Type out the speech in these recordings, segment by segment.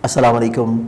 अस्सलाम वालेकुम।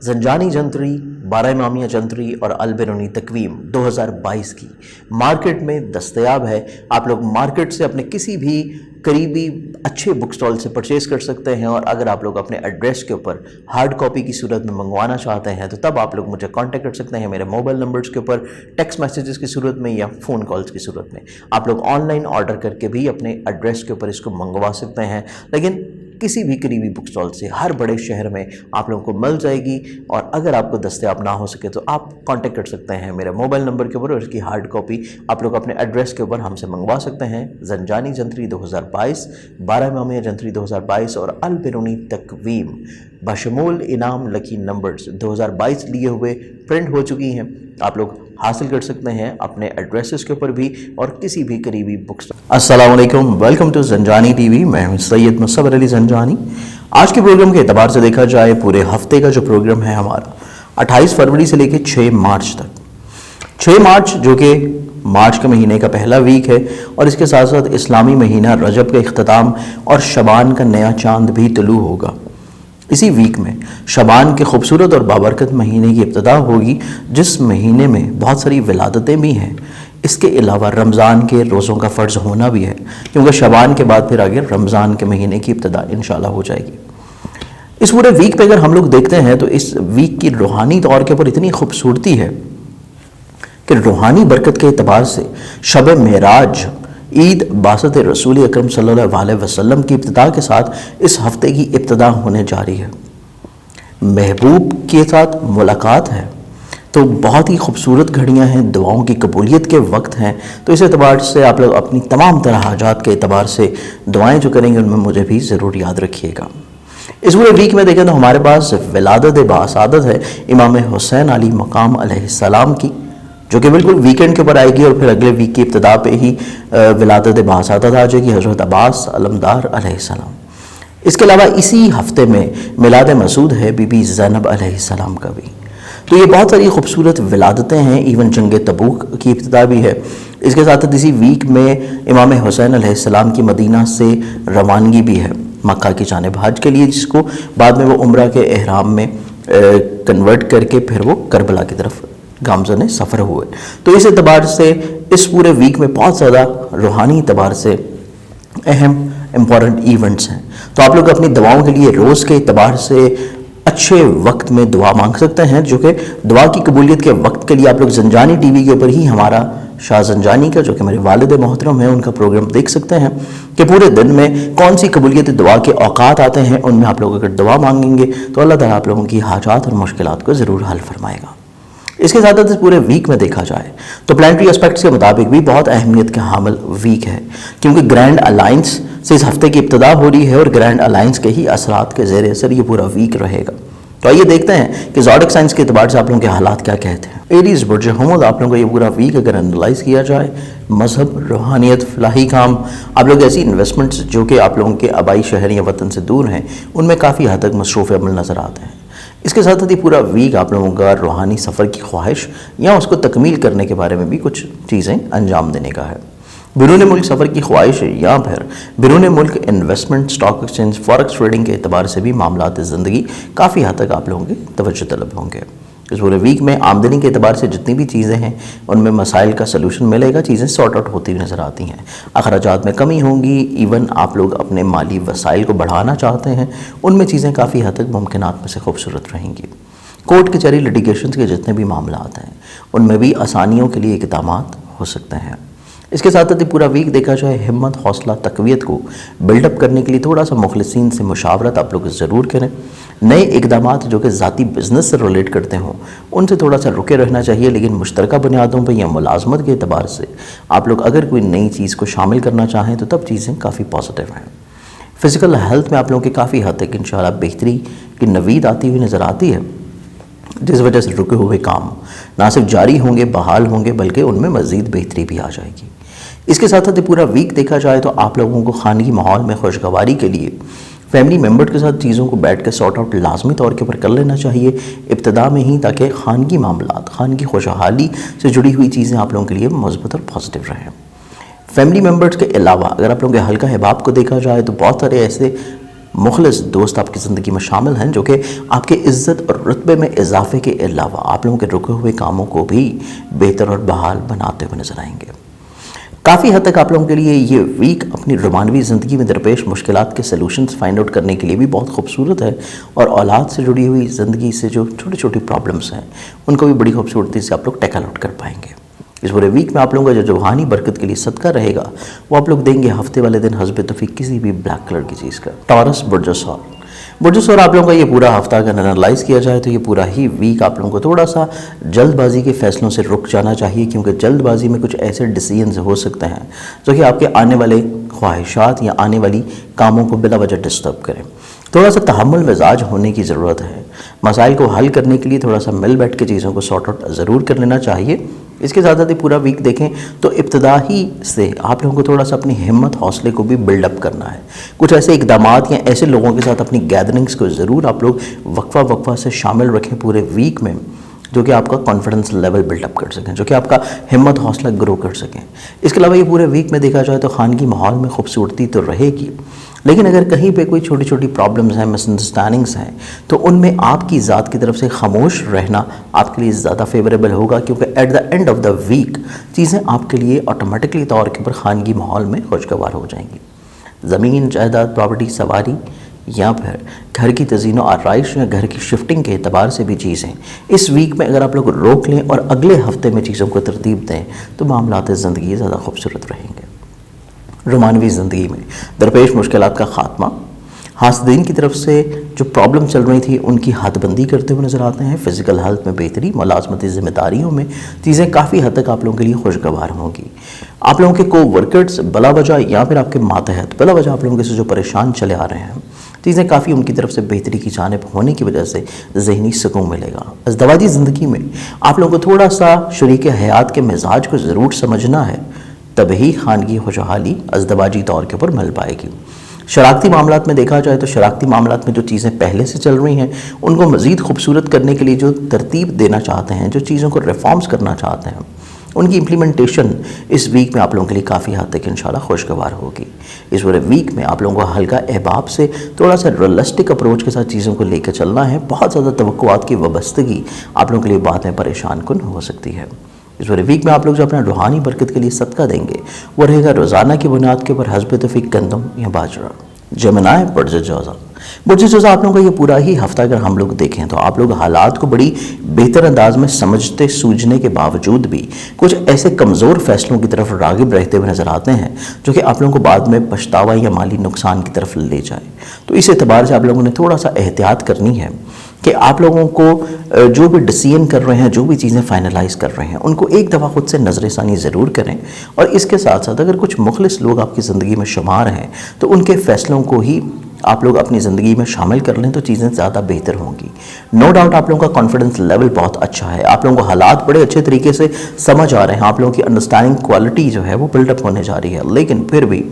ज़ंजानी जंतरी, 12 इमामिया जंतरी और अल-बिरूनी तकवीम 2022 की मार्केट में दस्तयाब है। आप लोग मार्केट से अपने किसी भी करीबी अच्छे बुक स्टॉल से परचेज़ कर सकते हैं, और अगर आप लोग अपने एड्रेस के ऊपर हार्ड कॉपी की सूरत में मंगवाना चाहते हैं तो तब आप लोग मुझे कांटेक्ट कर सकते हैं मेरे मोबाइल नंबर्स के ऊपर, टेक्स्ट मैसेजेस की सूरत में या फ़ोन कॉल्स की सूरत में। आप लोग ऑनलाइन ऑर्डर करके भी अपने एड्रेस के ऊपर इसको मंगवा सकते हैं, लेकिन किसी भी करीबी बुक स्टॉल से हर बड़े शहर में आप लोगों को मिल जाएगी। और अगर आपको दस्तयाब ना हो सके तो आप कांटेक्ट कर सकते हैं मेरे मोबाइल नंबर के ऊपर, और इसकी हार्ड कॉपी आप लोग अपने एड्रेस के ऊपर हमसे मंगवा सकते हैं। ज़ंजानी जंतरी 2022, 12 इमामिया जंतरी 2022 और अल-बिरूनी तकवीम बशमूल इनाम लकी नंबर्स 2022 लिए हुए प्रिंट हो चुकी हैं। आप लोग हासिल कर सकते हैं अपने एड्रेसेस के ऊपर भी और किसी भी करीबी बुक स्टॉल। अस्सलाम वालेकुम, वेलकम टू ज़ंजानी टीवी। मैं हूं सैयद मुसव्वर अली ज़ंजानी। आज के प्रोग्राम के एतबार से देखा जाए, पूरे हफ्ते का जो प्रोग्राम है हमारा 28 फरवरी से लेकर 6 मार्च तक। 6 मार्च जो कि मार्च के महीने का पहला वीक है, और इसके साथ साथ इस्लामी महीना रजब का इख्तिताम और शबान का नया चांद भी तुलू होगा। इसी वीक में शबान के खूबसूरत और बाबरकत महीने की इब्तिदा होगी, जिस महीने में बहुत सारी विलादतें भी हैं। इसके अलावा रमज़ान के रोज़ों का फ़र्ज़ होना भी है, क्योंकि शबान के बाद फिर आगे रमज़ान के महीने की इब्तिदा इंशाल्लाह हो जाएगी। इस पूरे वीक पे अगर हम लोग देखते हैं तो इस वीक की रूहानी तौर के ऊपर इतनी खूबसूरती है कि रूहानी बरकत के एतबार से शब मेराज, ईद बासत रसूल अकरम सल्लल्लाहु अलैहि वसल्लम की इब्तिदा के साथ इस हफ्ते की इब्तिदा होने जा रही है। महबूब के साथ मुलाकात है, तो बहुत ही खूबसूरत घड़ियां हैं, दुआओं की कबूलियत के वक्त हैं। तो इस एतबार से आप लोग अपनी तमाम तरह हाजात के एतबार से दुआएं जो करेंगे उनमें मुझे भी ज़रूर याद रखिएगा। इस पूरे वीक में देखें तो हमारे पास विलादत बासादत है इमाम हुसैन अली मकाम अलैहिस्सलाम की, जो कि बिल्कुल वीकेंड के ऊपर आएगी, और फिर अगले वीक की इब्तिदा पे ही विलादत बासादत आ जाएगी हज़रत अब्बास अलमदार अलैहिस्सलाम। इसके अलावा इसी हफ्ते में मिलाद मसूद है बीबी ज़ैनब अलैहिस्सलाम का भी। तो ये बहुत सारी खूबसूरत विलादतें हैं। इवन जंग तबूक की इब्तिदा भी है। इसके साथ साथ इसी वीक में इमाम हुसैन अलैहिस्सलाम की मदीना से रवानगी भी है मक्का की जानिब हज के लिए, जिसको बाद में वो उम्रा के एहराम में कन्वर्ट करके फिर वो करबला की तरफ गामज़न सफ़र हुए। तो इस एतबार से इस पूरे वीक में बहुत ज़्यादा रूहानी एतबार से अहम इम्पॉर्टेंट इवेंट्स हैं। तो आप लोग अपनी दवाओं के लिए रोज़ के एतबार से अच्छे वक्त में दुआ मांग सकते हैं, जो कि दुआ की कबूलियत के वक्त के लिए आप लोग ज़ंजानी टीवी के ऊपर ही हमारा शाह ज़ंजानी का, जो कि मेरे वालिद मोहतरम हैं, उनका प्रोग्राम देख सकते हैं कि पूरे दिन में कौन सी कबूलियत दुआ के औकात आते हैं। उनमें आप लोग अगर दुआ मांगेंगे तो अल्लाह ताला आप लोगों की हाजात और मुश्किलात को ज़रूर हल फरमाएगा। इसके साथ साथ इस पूरे वीक में देखा जाए तो प्लानिटरी एस्पेक्ट्स के मुताबिक भी बहुत अहमियत के हामिल वीक है, क्योंकि ग्रैंड अलायंस से इस हफ्ते की इब्तिदा हो रही है, और ग्रैंड अलायंस के ही असरात के ज़ेर असर ये पूरा वीक रहेगा। तो आइए देखते हैं कि ज़ोडिक साइंस के एतबार से आप लोगों के हालात क्या कहते हैं। एरीज़ बुर्ज हमद, आप लोगों का ये पूरा वीक अगर एनालाइज किया जाए, मजहब, रूहानियत, फलाही काम, आप लोग ऐसी इन्वेस्टमेंट्स जो कि आप लोगों के आबाई शहर या वतन से दूर हैं, उनमें काफ़ी हद तक मसरूफ़ अमल नज़र आते हैं। इसके साथ साथ ये पूरा वीक आप लोगों का रूहानी सफ़र की ख्वाहिश या उसको तकमील करने के बारे में भी कुछ चीज़ें अंजाम देने का है। बिरून मुल्क सफ़र की ख्वाहिश या फिर बिरून मुल्क investment, stock exchange, forex trading के एतबार से भी मामलात ज़िंदगी काफ़ी हद तक आप लोगों के तवज्जो तलब होंगे। इस पूरे वीक में आमदनी के एतबार से जितनी भी चीज़ें हैं उनमें मसाइल का सलूशन मिलेगा, चीज़ें सॉर्ट आउट होती हुई नज़र आती हैं। अखराजात में कमी होंगी। इवन आप लोग अपने माली वसाइल को बढ़ाना चाहते हैं, उनमें चीज़ें काफ़ी हद तक मुमकिनात में से खूबसूरत रहेंगी। कोर्ट कचहरी लिटिगेशन के जितने भी मामलात हैं उनमें भी आसानियों के लिए इक़दाम हो सकते हैं। इसके साथ साथ पूरा वीक देखा जाए, हिम्मत, हौसला, तक़वियत को बिल्डअप करने के लिए थोड़ा सा मुखलिसीन से मुशावरत आप लोग ज़रूर करें। नए इक़दामात जो कि ज़ाती बिज़नेस से रिलेट करते हों उनसे थोड़ा सा रुके रहना चाहिए, लेकिन मुश्तरका बुनियादों पर या मुलाजमत के एतबार से आप लोग अगर कोई नई चीज़ को शामिल करना चाहें तो तब चीज़ें काफ़ी पॉजिटिव हैं। फ़िज़िकल हेल्थ में आप लोगों की काफ़ी हद तक इंशाअल्लाह बेहतरी की नवीद आती हुई नज़र आती है, जिस वजह से रुके हुए काम ना सिर्फ जारी होंगे, बहाल होंगे, बल्कि उनमें मज़ीद बेहतरी भी आ जाएगी। इसके साथ साथ पूरा वीक देखा जाए तो आप लोगों को खानगी माहौल में खुशगवारी के लिए फैमिली मेम्बर के साथ चीज़ों को बैठ कर सॉर्ट आउट लाजमी तौर के ऊपर कर लेना चाहिए इब्तिदा में ही, ताकि खानगी मामलात, खानगी खुशहाली से जुड़ी हुई चीज़ें आप लोगों के लिए मजबूत और पॉजिटिव रहें। फैमिली मेम्बर्स के अलावा अगर आप लोगों के हल्का हिबाब को देखा जाए तो बहुत सारे ऐसे मुखलिस दोस्त आपकी ज़िंदगी में शामिल हैं जो कि आपके इज़्ज़त और रुतबे में इजाफे के अलावा आप लोगों के रुके हुए कामों को भी बेहतर और बहाल बनाते हुए नजर आएंगे। काफ़ी हद तक आप लोगों के लिए ये वीक अपनी रोमानवी ज़िंदगी में दरपेश मुश्किलात के सलूशंस फाइंड आउट करने के लिए भी बहुत खूबसूरत है, और औलाद से जुड़ी हुई ज़िंदगी से जो छोटी छोटी प्रॉब्लम्स हैं उनको भी बड़ी खूबसूरती से आप लोग टैकल आउट कर पाएंगे। इस पूरे वीक में आप लोगों का जो रूहानी बरकत के लिए सदका रहेगा वो आप लोग देंगे हफ्ते वाले दिन हस्ब तौफीक किसी भी ब्लैक कलर की चीज़ का। टॉरस बुर्ज सौर आप लोगों का ये पूरा हफ्ता अगर एनालाइज किया जाए तो ये पूरा ही वीक आप लोगों को थोड़ा सा जल्दबाजी के फैसलों से रुक जाना चाहिए, क्योंकि जल्दबाजी में कुछ ऐसे डिसीजंस हो सकते हैं जो कि आपके आने वाले ख्वाहिशात या आने वाली कामों को बिला वजह डिस्टर्ब करें। थोड़ा सा तहम्मुल मिजाज होने की ज़रूरत है। मसाइल को हल करने के लिए थोड़ा सा मिल बैठ के चीज़ों को सॉर्ट आउट ज़रूर कर लेना चाहिए। इसके साथ साथ ही पूरा वीक देखें तो इब्तदा ही से आप लोगों को थोड़ा सा अपनी हिम्मत हौसले को भी बिल्डअप करना है। कुछ ऐसे इक़दामात या ऐसे लोगों के साथ अपनी गैदरिंग्स को ज़रूर आप लोग वक्फा से शामिल रखें पूरे वीक में, जो कि आपका कॉन्फिडेंस लेवल बिल्डअप कर सकें, जो कि आपका हिम्मत हौसला ग्रो कर सकें। इसके अलावा ये पूरे वीक में देखा जाए तो खानगी माहौल में खूबसूरती तो रहेगी, लेकिन अगर कहीं पे कोई छोटी छोटी प्रॉब्लम्स हैं, मिसअंडरस्टैंडिंग्स हैं, तो उनमें आपकी ज़ात की तरफ से खामोश रहना आपके लिए ज़्यादा फेवरेबल होगा, क्योंकि at the end of the week चीज़ें आपके लिए ऑटोमेटिकली तौर के ऊपर खानगी माहौल में खुशगवार हो जाएंगी। ज़मीन, जायदाद, प्रॉपर्टी, सवारी या फिर घर की तज़ीन और आराइश या घर की शिफ्टिंग के एतबार से भी चीज़ें इस वीक में अगर आप लोग रोक लें और अगले हफ्ते में चीज़ों को तरतीब दें तो मामलात ज़िंदगी ज़्यादा खूबसूरत रहेंगे। रोमानवी ज़िंदगी में दरपेश मुश्किलात का ख़ात्मा, हासदीन की तरफ से जो प्रॉब्लम चल रही थी उनकी हदबंदी करते हुए नज़र आते हैं। फ़िज़िकल हेल्थ में बेहतरी, मुलाज़मती ज़िम्मेदारियों में चीज़ें काफ़ी हद तक आप लोगों के लिए खुशगवार होंगी। आप लोगों के को वर्कर्स बला वजह या फिर आपके मातहत बला वजह आप लोगों के से जो परेशान चले आ रहे हैं, चीज़ें काफ़ी उनकी तरफ से बेहतरी की जानिब होने की वजह से ज़हनी सुकून मिलेगा। अज़दवाजी ज़िंदगी में आप लोगों को थोड़ा सा शरीक हयात के मिजाज को ज़रूर समझना है, तभी खानगी खुशहाली अज़दवाजी तौर के ऊपर मिल पाएगी। शराकती मामलात में देखा जाए तो शराकती मामलात में जो चीज़ें पहले से चल रही हैं उनको मज़ीद खूबसूरत करने के लिए जो तरतीब देना चाहते हैं, जो चीज़ों को रिफॉर्म्स करना चाहते हैं, उनकी इम्प्लीमेंटेशन इस वीक में आप लोगों के लिए काफ़ी हद तक इंशाल्लाह खुशगवार होगी। इस पूरे वीक में आप लोगों को हल्का अहबाब से थोड़ा सा रियलिस्टिक अप्रोच के साथ चीज़ों को लेकर चलना है। बहुत ज़्यादा तवक्कुआत की वाबस्तगी आप लोगों के लिए बाद में परेशान कुन हो सकती है। इस पूरे वीक में आप लोग जो अपना रूहानी बरकत के लिए सदका देंगे वो रहेगा रोज़ाना की बुनियाद के ऊपर हस्ब तौफीक गंदम या बाजरा। जमनाए बुर्ज जोज़ा आप लोगों का ये पूरा ही हफ्ता अगर हम लोग देखें तो आप लोग हालात को बड़ी बेहतर अंदाज में समझते सूझने के बावजूद भी कुछ ऐसे कमज़ोर फैसलों की तरफ रागिब रहते हुए नज़र आते हैं जो कि आप लोगों को बाद में पछतावा या माली नुकसान की तरफ ले जाए। तो इस एतबार से आप लोगों ने थोड़ा सा एहतियात करनी है कि आप लोगों को जो भी डिसीजन कर रहे हैं, जो भी चीज़ें फाइनलाइज कर रहे हैं, उनको एक दफ़ा खुद से नज़रसानी ज़रूर करें। और इसके साथ साथ अगर कुछ मुखलिस लोग आपकी ज़िंदगी में शुमार हैं तो उनके फ़ैसलों को ही आप लोग अपनी ज़िंदगी में शामिल कर लें तो चीज़ें ज़्यादा बेहतर होंगी। नो डाउट आप लोगों का कॉन्फिडेंस लेवल बहुत अच्छा है, आप लोगों को हालात बड़े अच्छे तरीके से समझ आ रहे हैं, आप लोगों की अंडरस्टैंडिंग क्वालिटी जो है वो बिल्डअप होने जा रही है। लेकिन फिर भी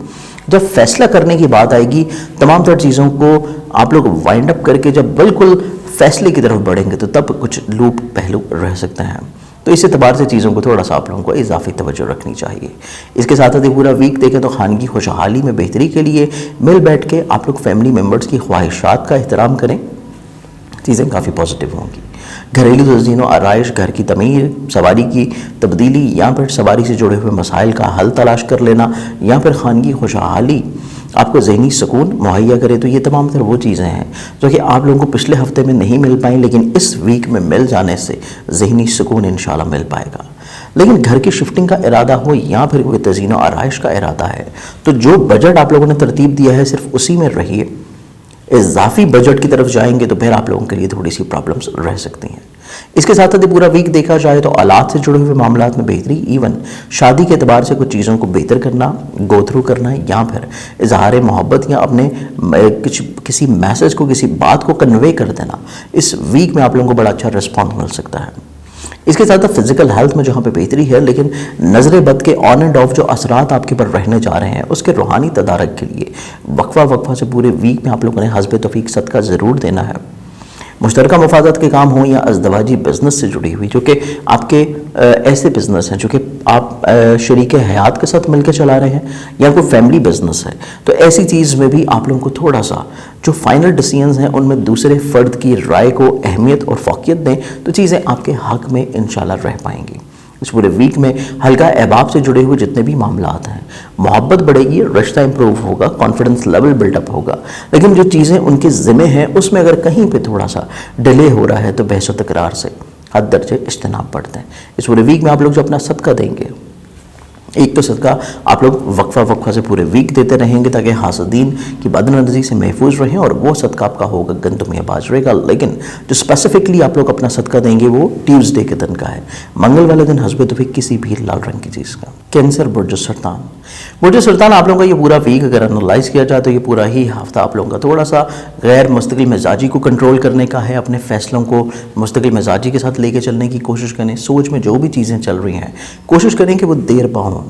जब फैसला करने की बात आएगी, तमाम तर चीज़ों को आप लोग वाइंड अप करके जब बिल्कुल फैसले की तरफ बढ़ेंगे तो तब कुछ लूप पहलू रह सकते हैं। तो इस एतबार से चीज़ों को थोड़ा सा आप लोगों को इजाफी तवज्जो रखनी चाहिए। इसके साथ साथ पूरा वीक देखें तो खानगी खुशहाली में बेहतरी के लिए मिल बैठ के आप लोग फैमिली मेम्बर्स की ख्वाहिशात का एहतराम करें, चीज़ें काफ़ी पॉजिटिव होंगी। घरेलू तज़ीन और आराइश, घर की तमीर, सवारी की तब्दीली या फिर सवारी से जुड़े हुए मसाइल का हल तलाश कर लेना या फिर खानगी खुशहाली आपको ज़हनी सुकून मुहैया करे, तो ये तमाम तर वो चीज़ें हैं जो कि आप लोगों को पिछले हफ्ते में नहीं मिल पाई, लेकिन इस वीक में मिल जाने से ज़हनी सुकून इंशाल्लाह मिल पाएगा। लेकिन घर की शिफ्टिंग का इरादा हो या फिर कोई तज़ीन और आराइश का इरादा है तो जो बजट आप लोगों ने तरतीब दिया है सिर्फ उसी में रहिए। इजाफी बजट की तरफ जाएंगे तो फिर आप लोगों के लिए थोड़ी सी प्रॉब्लम्स रह सकती हैं। इसके साथ साथ पूरा वीक देखा जाए तो औलाद से जुड़े हुए मामलात में बेहतरी, इवन शादी के एतबार से कुछ चीज़ों को बेहतर करना, गो थ्रू करना या फिर इजहार मोहब्बत या अपने किसी मैसेज को, किसी बात को कन्वे कर देना, इस वीक में आप लोगों को बड़ा अच्छा रिस्पॉन्स मिल सकता है। इसके साथ साथ फिजिकल हेल्थ में जहाँ पे बेहतरी है, लेकिन नज़र बद के ऑन एंड ऑफ जो असरात आपके पर रहने जा रहे हैं उसके रूहानी तदारक के लिए वक्फा से पूरे वीक में आप लोगों ने हस्ब तौफीक सदका ज़रूर देना है। मुश्तरका मफादात के काम हों या अज़दवाजी बिज़नेस से जुड़ी हुई, जो कि आपके ऐसे बिज़नेस हैं जो कि आप शरीक हयात के साथ मिलकर चला रहे हैं या कोई फैमिली बिज़नेस है, तो ऐसी चीज़ में भी आप लोगों को थोड़ा सा जो फाइनल डिसीजंस हैं उनमें दूसरे फ़र्द की राय को अहमियत और फ़ौक़ियत दें, तो चीज़ें आपके हक़ में इंशाल्लाह रह पाएंगी। इस पूरे वीक में हल्का अहबाब से जुड़े हुए जितने भी मामलात हैं, मोहब्बत बढ़ेगी, रिश्ता इंप्रूव होगा, कॉन्फिडेंस लेवल बिल्डअप होगा, लेकिन जो चीज़ें उनके ज़िम्मे हैं उसमें अगर कहीं पे थोड़ा सा डिले हो रहा है तो बहस व तकरार से हद दर्जे इज्तनाब बढ़ते हैं। इस पूरे वीक में आप लोग जो अपना सदका देंगे, एक तो सदका आप लोग वक्फा से पूरे वीक देते रहेंगे ताकि हासदीन की बदनज़री से महफूज रहें, और वो सदका आपका होगा गंदम या बाजरे का। लेकिन जो स्पेसिफिकली आप लोग अपना सदका देंगे वो ट्यूसडे के दिन का है, मंगल वाले दिन हस्बे तौफीक किसी भी लाल रंग की चीज़ का। कैंसर, बुर्ज सरतान आप लोगों का ये पूरा वीक अगर एनालाइज किया जाए तो ये पूरा ही हफ्ता आप लोगों का थोड़ा सा गैर मुस्तकिल मिजाजी को कंट्रोल करने का है। अपने फैसलों को मुस्तकिल मिजाजी के साथ लेके चलने की कोशिश करें। सोच में जो भी चीज़ें चल रही हैं कोशिश करें कि वो देर पाओ।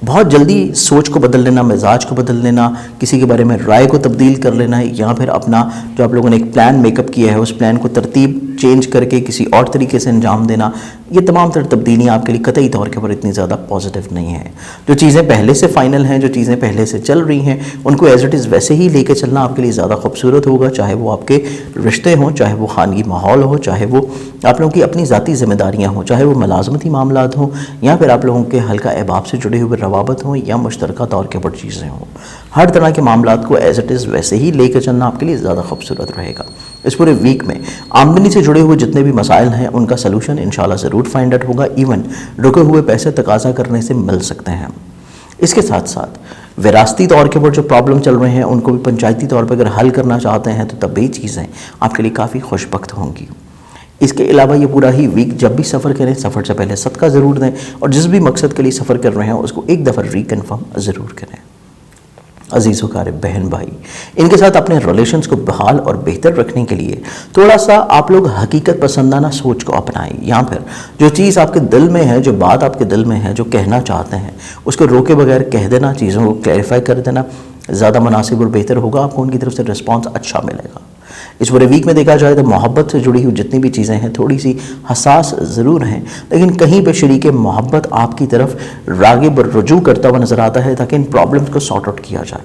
बहुत जल्दी सोच को बदल लेना, मिजाज को बदल लेना, किसी के बारे में राय को तब्दील कर लेना, या फिर अपना जो आप लोगों ने एक प्लान मेकअप किया है उस प्लान को तरतीब चेंज करके किसी और तरीके से अंजाम देना, ये तमाम तर तब्दीलियाँ आपके लिए कतई तौर के ऊपर इतनी ज़्यादा पॉजिटिव नहीं है। जो चीज़ें पहले से फाइनल हैं, जो चीज़ें पहले से चल रही हैं, उनको एज इट इज़ वैसे ही लेके चलना आपके लिए ज़्यादा खूबसूरत होगा। चाहे वो आपके रिश्ते हों, चाहे वो खानगी माहौल हो, चाहे वो आप लोगों की अपनी ज़ाती ज़िम्मेदारियाँ हों, चाहे वो मुलाजमती मामलात हों, या फिर आप लोगों के हल्का अहबाब से जुड़े हुए रवाबत हों या मुश्तरका तौर के ऊपर चीज़ें हों। हर तरह के मामलात को एज इट इज़ वैसे ही लेकर चलना आपके लिए ज़्यादा खूबसूरत रहेगा। इस पूरे वीक में आमदनी से जुड़े हुए जितने भी मसाइल हैं उनका सलूशन इंशाल्लाह ज़रूर फाइंड आउट होगा। इवन रुके हुए पैसे तकाजा करने से मिल सकते हैं। इसके साथ साथ विरासती तौर के ऊपर जो प्रॉब्लम चल रहे हैं उनको भी पंचायती तौर पर अगर हल करना चाहते हैं तो तब भी चीज़ें आपके लिए काफ़ी खुशबख्त होंगी। इसके अलावा ये पूरा ही वीक जब भी सफ़र करें, सफ़र से पहले सदका ज़रूर दें, और जिस भी मकसद के लिए सफ़र कर रहे हैं उसको एक दफ़ा रिकन्फर्म ज़रूर करें। अजीज़ वक़ारिब बहन भाई, इनके साथ अपने रिलेशंस को बहाल और बेहतर रखने के लिए थोड़ा सा आप लोग हकीकत पसंदाना सोच को अपनाएं, या फिर जो चीज़ आपके दिल में है, जो बात आपके दिल में है, जो कहना चाहते हैं उसको रोके बगैर कह देना, चीज़ों को क्लैरिफाई कर देना ज़्यादा मुनासिब और बेहतर होगा। आपको उनकी तरफ से रिस्पॉन्स अच्छा मिलेगा। इस पूरे वीक में देखा जाए तो मोहब्बत से जुड़ी हुई जितनी भी चीज़ें हैं थोड़ी सी हसास ज़रूर हैं, लेकिन कहीं पे शरीक मोहब्बत आपकी तरफ राग़िब रुजू करता हुआ नज़र आता है ताकि इन प्रॉब्लम्स को सॉर्ट आउट किया जाए।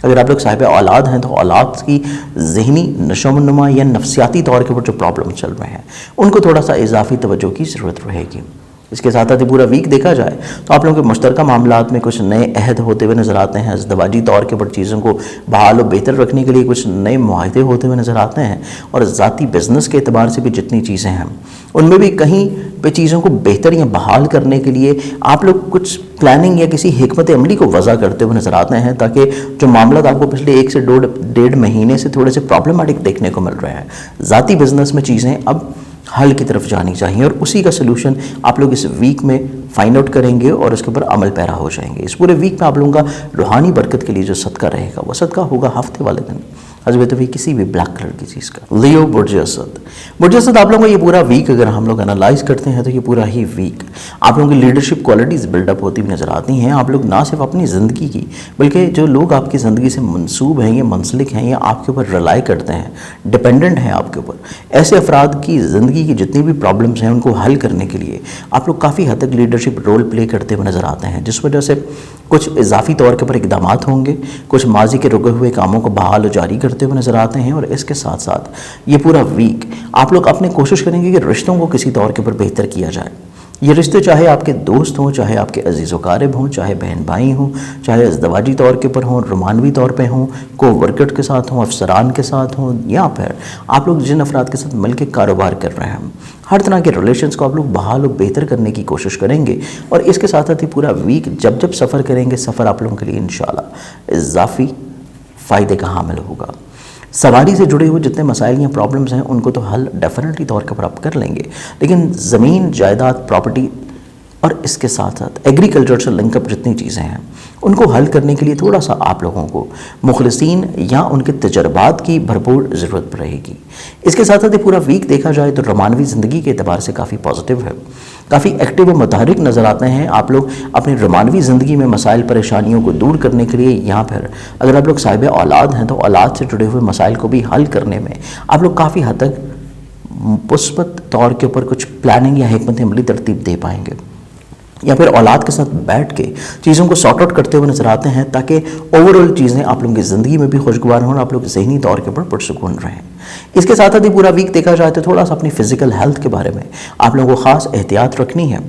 अगर आप लोग साहिब औलाद हैं तो औलाद की ज़हनी नशोनुमा या नफसियाती तौर के ऊपर जो प्रॉब्लम चल रहे हैं उनको थोड़ा सा इजाफी तवज्जो की ज़रूरत रहेगी। इसके साथ साथ पूरा वीक देखा जाए तो आप लोगों के मुश्तरका मामलात में कुछ नए अहद होते हुए नज़र आते हैं। अज़दवाजी तौर के ऊपर चीज़ों को बहाल और बेहतर रखने के लिए कुछ नए मुआहदे होते हुए नज़र आते हैं, और ज़ाती बिज़नेस के एतबार से भी जितनी चीज़ें हैं उनमें भी कहीं पे चीज़ों को बेहतर या बहाल करने के लिए आप लोग कुछ प्लानिंग या किसी हिकमत अमली को वज़ा करते हुए नज़र आते हैं, ताकि जो मामला आपको पिछले 1 से 1.5 महीने से थोड़े से प्रॉब्लमेटिक देखने को मिल रहे हैं, ज़ाती बिज़नेस में चीज़ें अब हल की तरफ जानी चाहिए, और उसी का सलूशन आप लोग इस वीक में फाइंड आउट करेंगे और उसके ऊपर अमल पैरा हो जाएंगे। इस पूरे वीक में आप लोगों का रूहानी बरकत के लिए जो सदका रहेगा वो सदका होगा हफ्ते वाले दिन हज़रत तौफीक किसी भी ब्लैक कलर की चीज़ का। लियो बुर्ज असद आप लोगों का ये पूरा वीक अगर हम लोग एनालाइज करते हैं तो ये पूरा ही वीक आप लोगों की लीडरशिप क्वालिटीज़ बिल्डअप होती हुई नज़र आती हैं। आप लोग ना सिर्फ अपनी ज़िंदगी की बल्कि जो लोग आपकी ज़िंदगी से मंसूब हैं या मुंसलिक हैं या आपके ऊपर रिलाई करते हैं, डिपेंडेंट हैं आपके ऊपर, ऐसे अफराद की ज़िंदगी की जितनी भी प्रॉब्लम्स हैं उनको हल करने के लिए आप लोग काफ़ी हद तक लीडरशिप रोल प्ले करते हुए नज़र आते हैं, जिस वजह से कुछ इजाफी तौर के ऊपर इक़दामात होंगे, कुछ माजी के रुके हुए कामों को बहाल और जारी करते हुए नज़र आते हैं। और इसके साथ साथ ये पूरा वीक आप लोग अपने कोशिश करेंगे कि रिश्तों को किसी तौर के ऊपर बेहतर किया जाए। ये रिश्ते चाहे आपके दोस्त हों, चाहे आपके अजीज़ वक़ारिब हों, चाहे बहन भाई हों, चाहे अज़दवाजी तौर के ऊपर हों, रोमानवी तौर पे हों, को-वर्कर के साथ हों, अफसरान के साथ हों, या फिर आप लोग जिन अफराद के साथ मिल के कारोबार कर रहे हैं, हर तरह के रिलेशंस को आप लोग बहाल और बेहतर करने की कोशिश करेंगे। और इसके साथ साथ ही पूरा वीक जब जब सफ़र करेंगे, सफ़र आप लोगों के लिए इंशाल्लाह इज़ाफ़ी फ़ायदे का हामिल होगा। सवारी से जुड़े हुए जितने मसाइल या प्रॉब्लम्स हैं उनको तो हल डेफिनेटली तौर के ऊपर आप कर लेंगे, लेकिन ज़मीन, जायदाद, प्रॉपर्टी और इसके साथ साथ एग्रीकल्चर से लिंकअप जितनी चीज़ें हैं उनको हल करने के लिए थोड़ा सा आप लोगों को मुखलिसीन या उनके तजर्बात की भरपूर ज़रूरत रहेगी। इसके साथ साथ पूरा वीक देखा जाए तो रोमानवी ज़िंदगी के एतबार से काफ़ी पॉजिटिव है, काफ़ी एक्टिव और मुतहरिक नज़र आते हैं। आप लोग अपनी रोमानवी ज़िंदगी में मसाइल परेशानियों को दूर करने के लिए, यहाँ पर अगर आप लोग साहिब औलाद हैं तो औलाद से जुड़े हुए मसाइल को भी हल करने में आप लोग काफ़ी हद तक मुस्बत तौर के ऊपर कुछ प्लानिंग या हिकमत अमली तरतीब दे पाएंगे, या फिर औलाद के साथ बैठ के चीज़ों को सॉर्ट आउट करते हुए नजर आते हैं, ताकि ओवरऑल चीज़ें आप लोगों की ज़िंदगी में भी खुशगवार हों और आप लोग ज़हनी तौर के ऊपर पुरसुकून रहें। इसके साथ साथ ही पूरा वीक देखा जाए तो थोड़ा सा अपनी फ़िज़िकल हेल्थ के बारे में आप लोगों को ख़ास एहतियात रखनी है।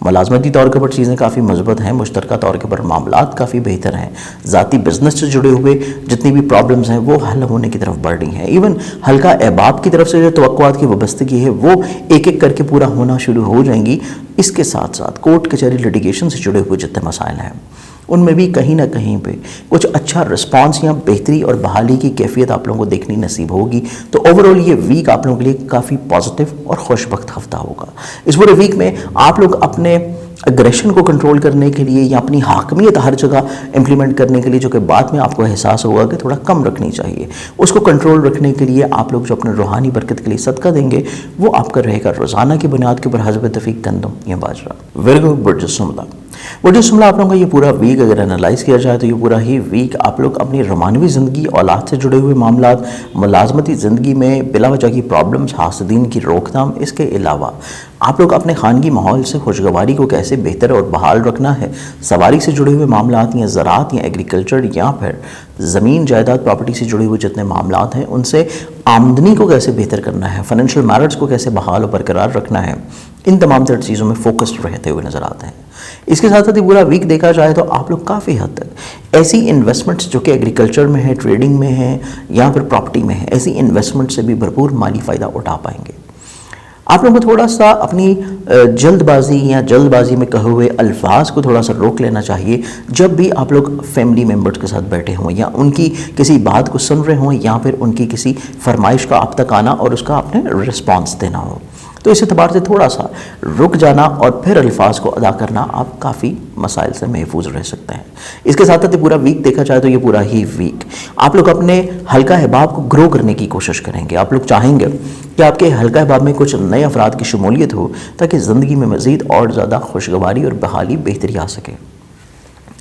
मुलाजमती तौर के ऊपर चीज़ें काफ़ी मजबूत हैं, मुश्तरका तौर के ऊपर मामलात काफ़ी बेहतर हैं, ज़ाती बिजनेस से जुड़े हुए जितनी भी प्रॉब्लम्स हैं वो हल होने की तरफ बढ़ रही हैं। इवन हल्का अहबाब की तरफ से जो तवक्कुआत की वाबस्तगी है वो एक एक करके पूरा होना शुरू हो जाएंगी। इसके साथ साथ कोर्ट कचहरी लिटिगेशन से जुड़े हुए जितने मसाइल हैं उनमें भी कहीं ना कहीं पे कुछ अच्छा रिस्पांस या बेहतरी और बहाली की कैफियत आप लोगों को देखनी नसीब होगी। तो ओवरऑल ये वीक आप लोगों के लिए काफ़ी पॉजिटिव और खुशबख्त हफ्ता होगा। इस पूरे वीक में आप लोग अपने अग्रेशन को कंट्रोल करने के लिए या अपनी हाकमियत हर जगह इम्प्लीमेंट करने के लिए, जो कि बाद में आपको एहसास होगा कि थोड़ा कम रखनी चाहिए, उसको कंट्रोल रखने के लिए आप लोग जो अपने रूहानी बरकत के लिए सदका देंगे वो आपका रहेगा रोज़ाना की बुनियाद के ऊपर हस्ब तफीक गंदम या बाजरा। विरगो बुर्जुस्मला आप लोगों का ये पूरा वीक अगर एनालाइज किया जाए तो ये पूरा ही वीक आप लोग अपनी रोमानवी ज़िंदगी, औलाद से जुड़े हुए मामलात, मुलाजमती ज़िंदगी में बिला वजह की प्रॉब्लम्स, हासदीन की रोकथाम, इसके अलावा आप लोग अपने खानगी माहौल से खुशगवारी को कैसे बेहतर और बहाल रखना है, सवारी से जुड़े हुए मामलात या ज़राअत या एग्रीकल्चर या फिर ज़मीन जायदाद प्रॉपर्टी से जुड़े हुए जितने मामलात हैं उनसे आमदनी को कैसे बेहतर करना है, फाइनेंशियल मैरिट्स को कैसे बहाल और बरकरार रखना है, इन तमाम तर चीज़ों में फोकस्ड रहते हुए नज़र आते हैं। इसके साथ साथ ही पूरा वीक देखा जाए तो आप लोग काफ़ी हद तक ऐसी इन्वेस्टमेंट्स जो कि एग्रीकल्चर में है, ट्रेडिंग में है या फिर प्रॉपर्टी में है, ऐसी इन्वेस्टमेंट से भी भरपूर माली फ़ायदा उठा पाएंगे। आप लोगों को थोड़ा सा अपनी जल्दबाजी में कहे हुए अल्फाज को थोड़ा सा रोक लेना चाहिए जब भी आप लोग फैमिली मेम्बर्स के साथ बैठे हों या उनकी किसी बात को सुन रहे हों या फिर उनकी किसी फरमाइश का आप तक आना और उसका आपने रिस्पॉन्स देना हो। तो इस एतबार से थोड़ा सा रुक जाना और फिर अल्फाज को अदा करना आप काफ़ी मसाइल से महफूज रह सकते हैं। इसके साथ साथ पूरा वीक देखा जाए तो ये पूरा ही वीक आप लोग अपने हल्का अहबाब को ग्रो करने की कोशिश करेंगे। आप लोग चाहेंगे कि आपके हल्का अहबाब में कुछ नए अफराद की शमूलियत हो ताकि ज़िंदगी में मज़ीद और ज़्यादा खुशगवारी और बहाली बेहतरी आ सके।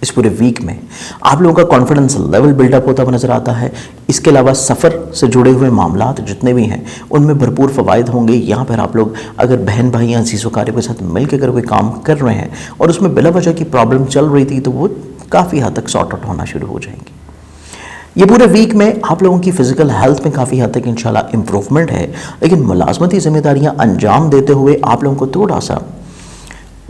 इस पूरे वीक में आप लोगों का कॉन्फिडेंस लेवल बिल्डअप होता हुआ नज़र आता है। इसके अलावा सफ़र से जुड़े हुए मामलात जितने भी हैं उनमें भरपूर फ़वाइद होंगे। यहाँ पर आप लोग अगर बहन भाई या अज़ीज़ व क़रीब के साथ मिल के अगर कोई काम कर रहे हैं और उसमें बिला वजह की प्रॉब्लम चल रही थी तो वो काफ़ी हद तक सॉर्ट आउट होना शुरू हो जाएंगी। ये पूरे वीक में आप लोगों की फ़िज़िकल हेल्थ में काफ़ी हद तक इंशाल्लाह इम्प्रूवमेंट है, लेकिन मुलाजमती ज़िम्मेदारियाँ अंजाम देते हुए आप लोगों को थोड़ा सा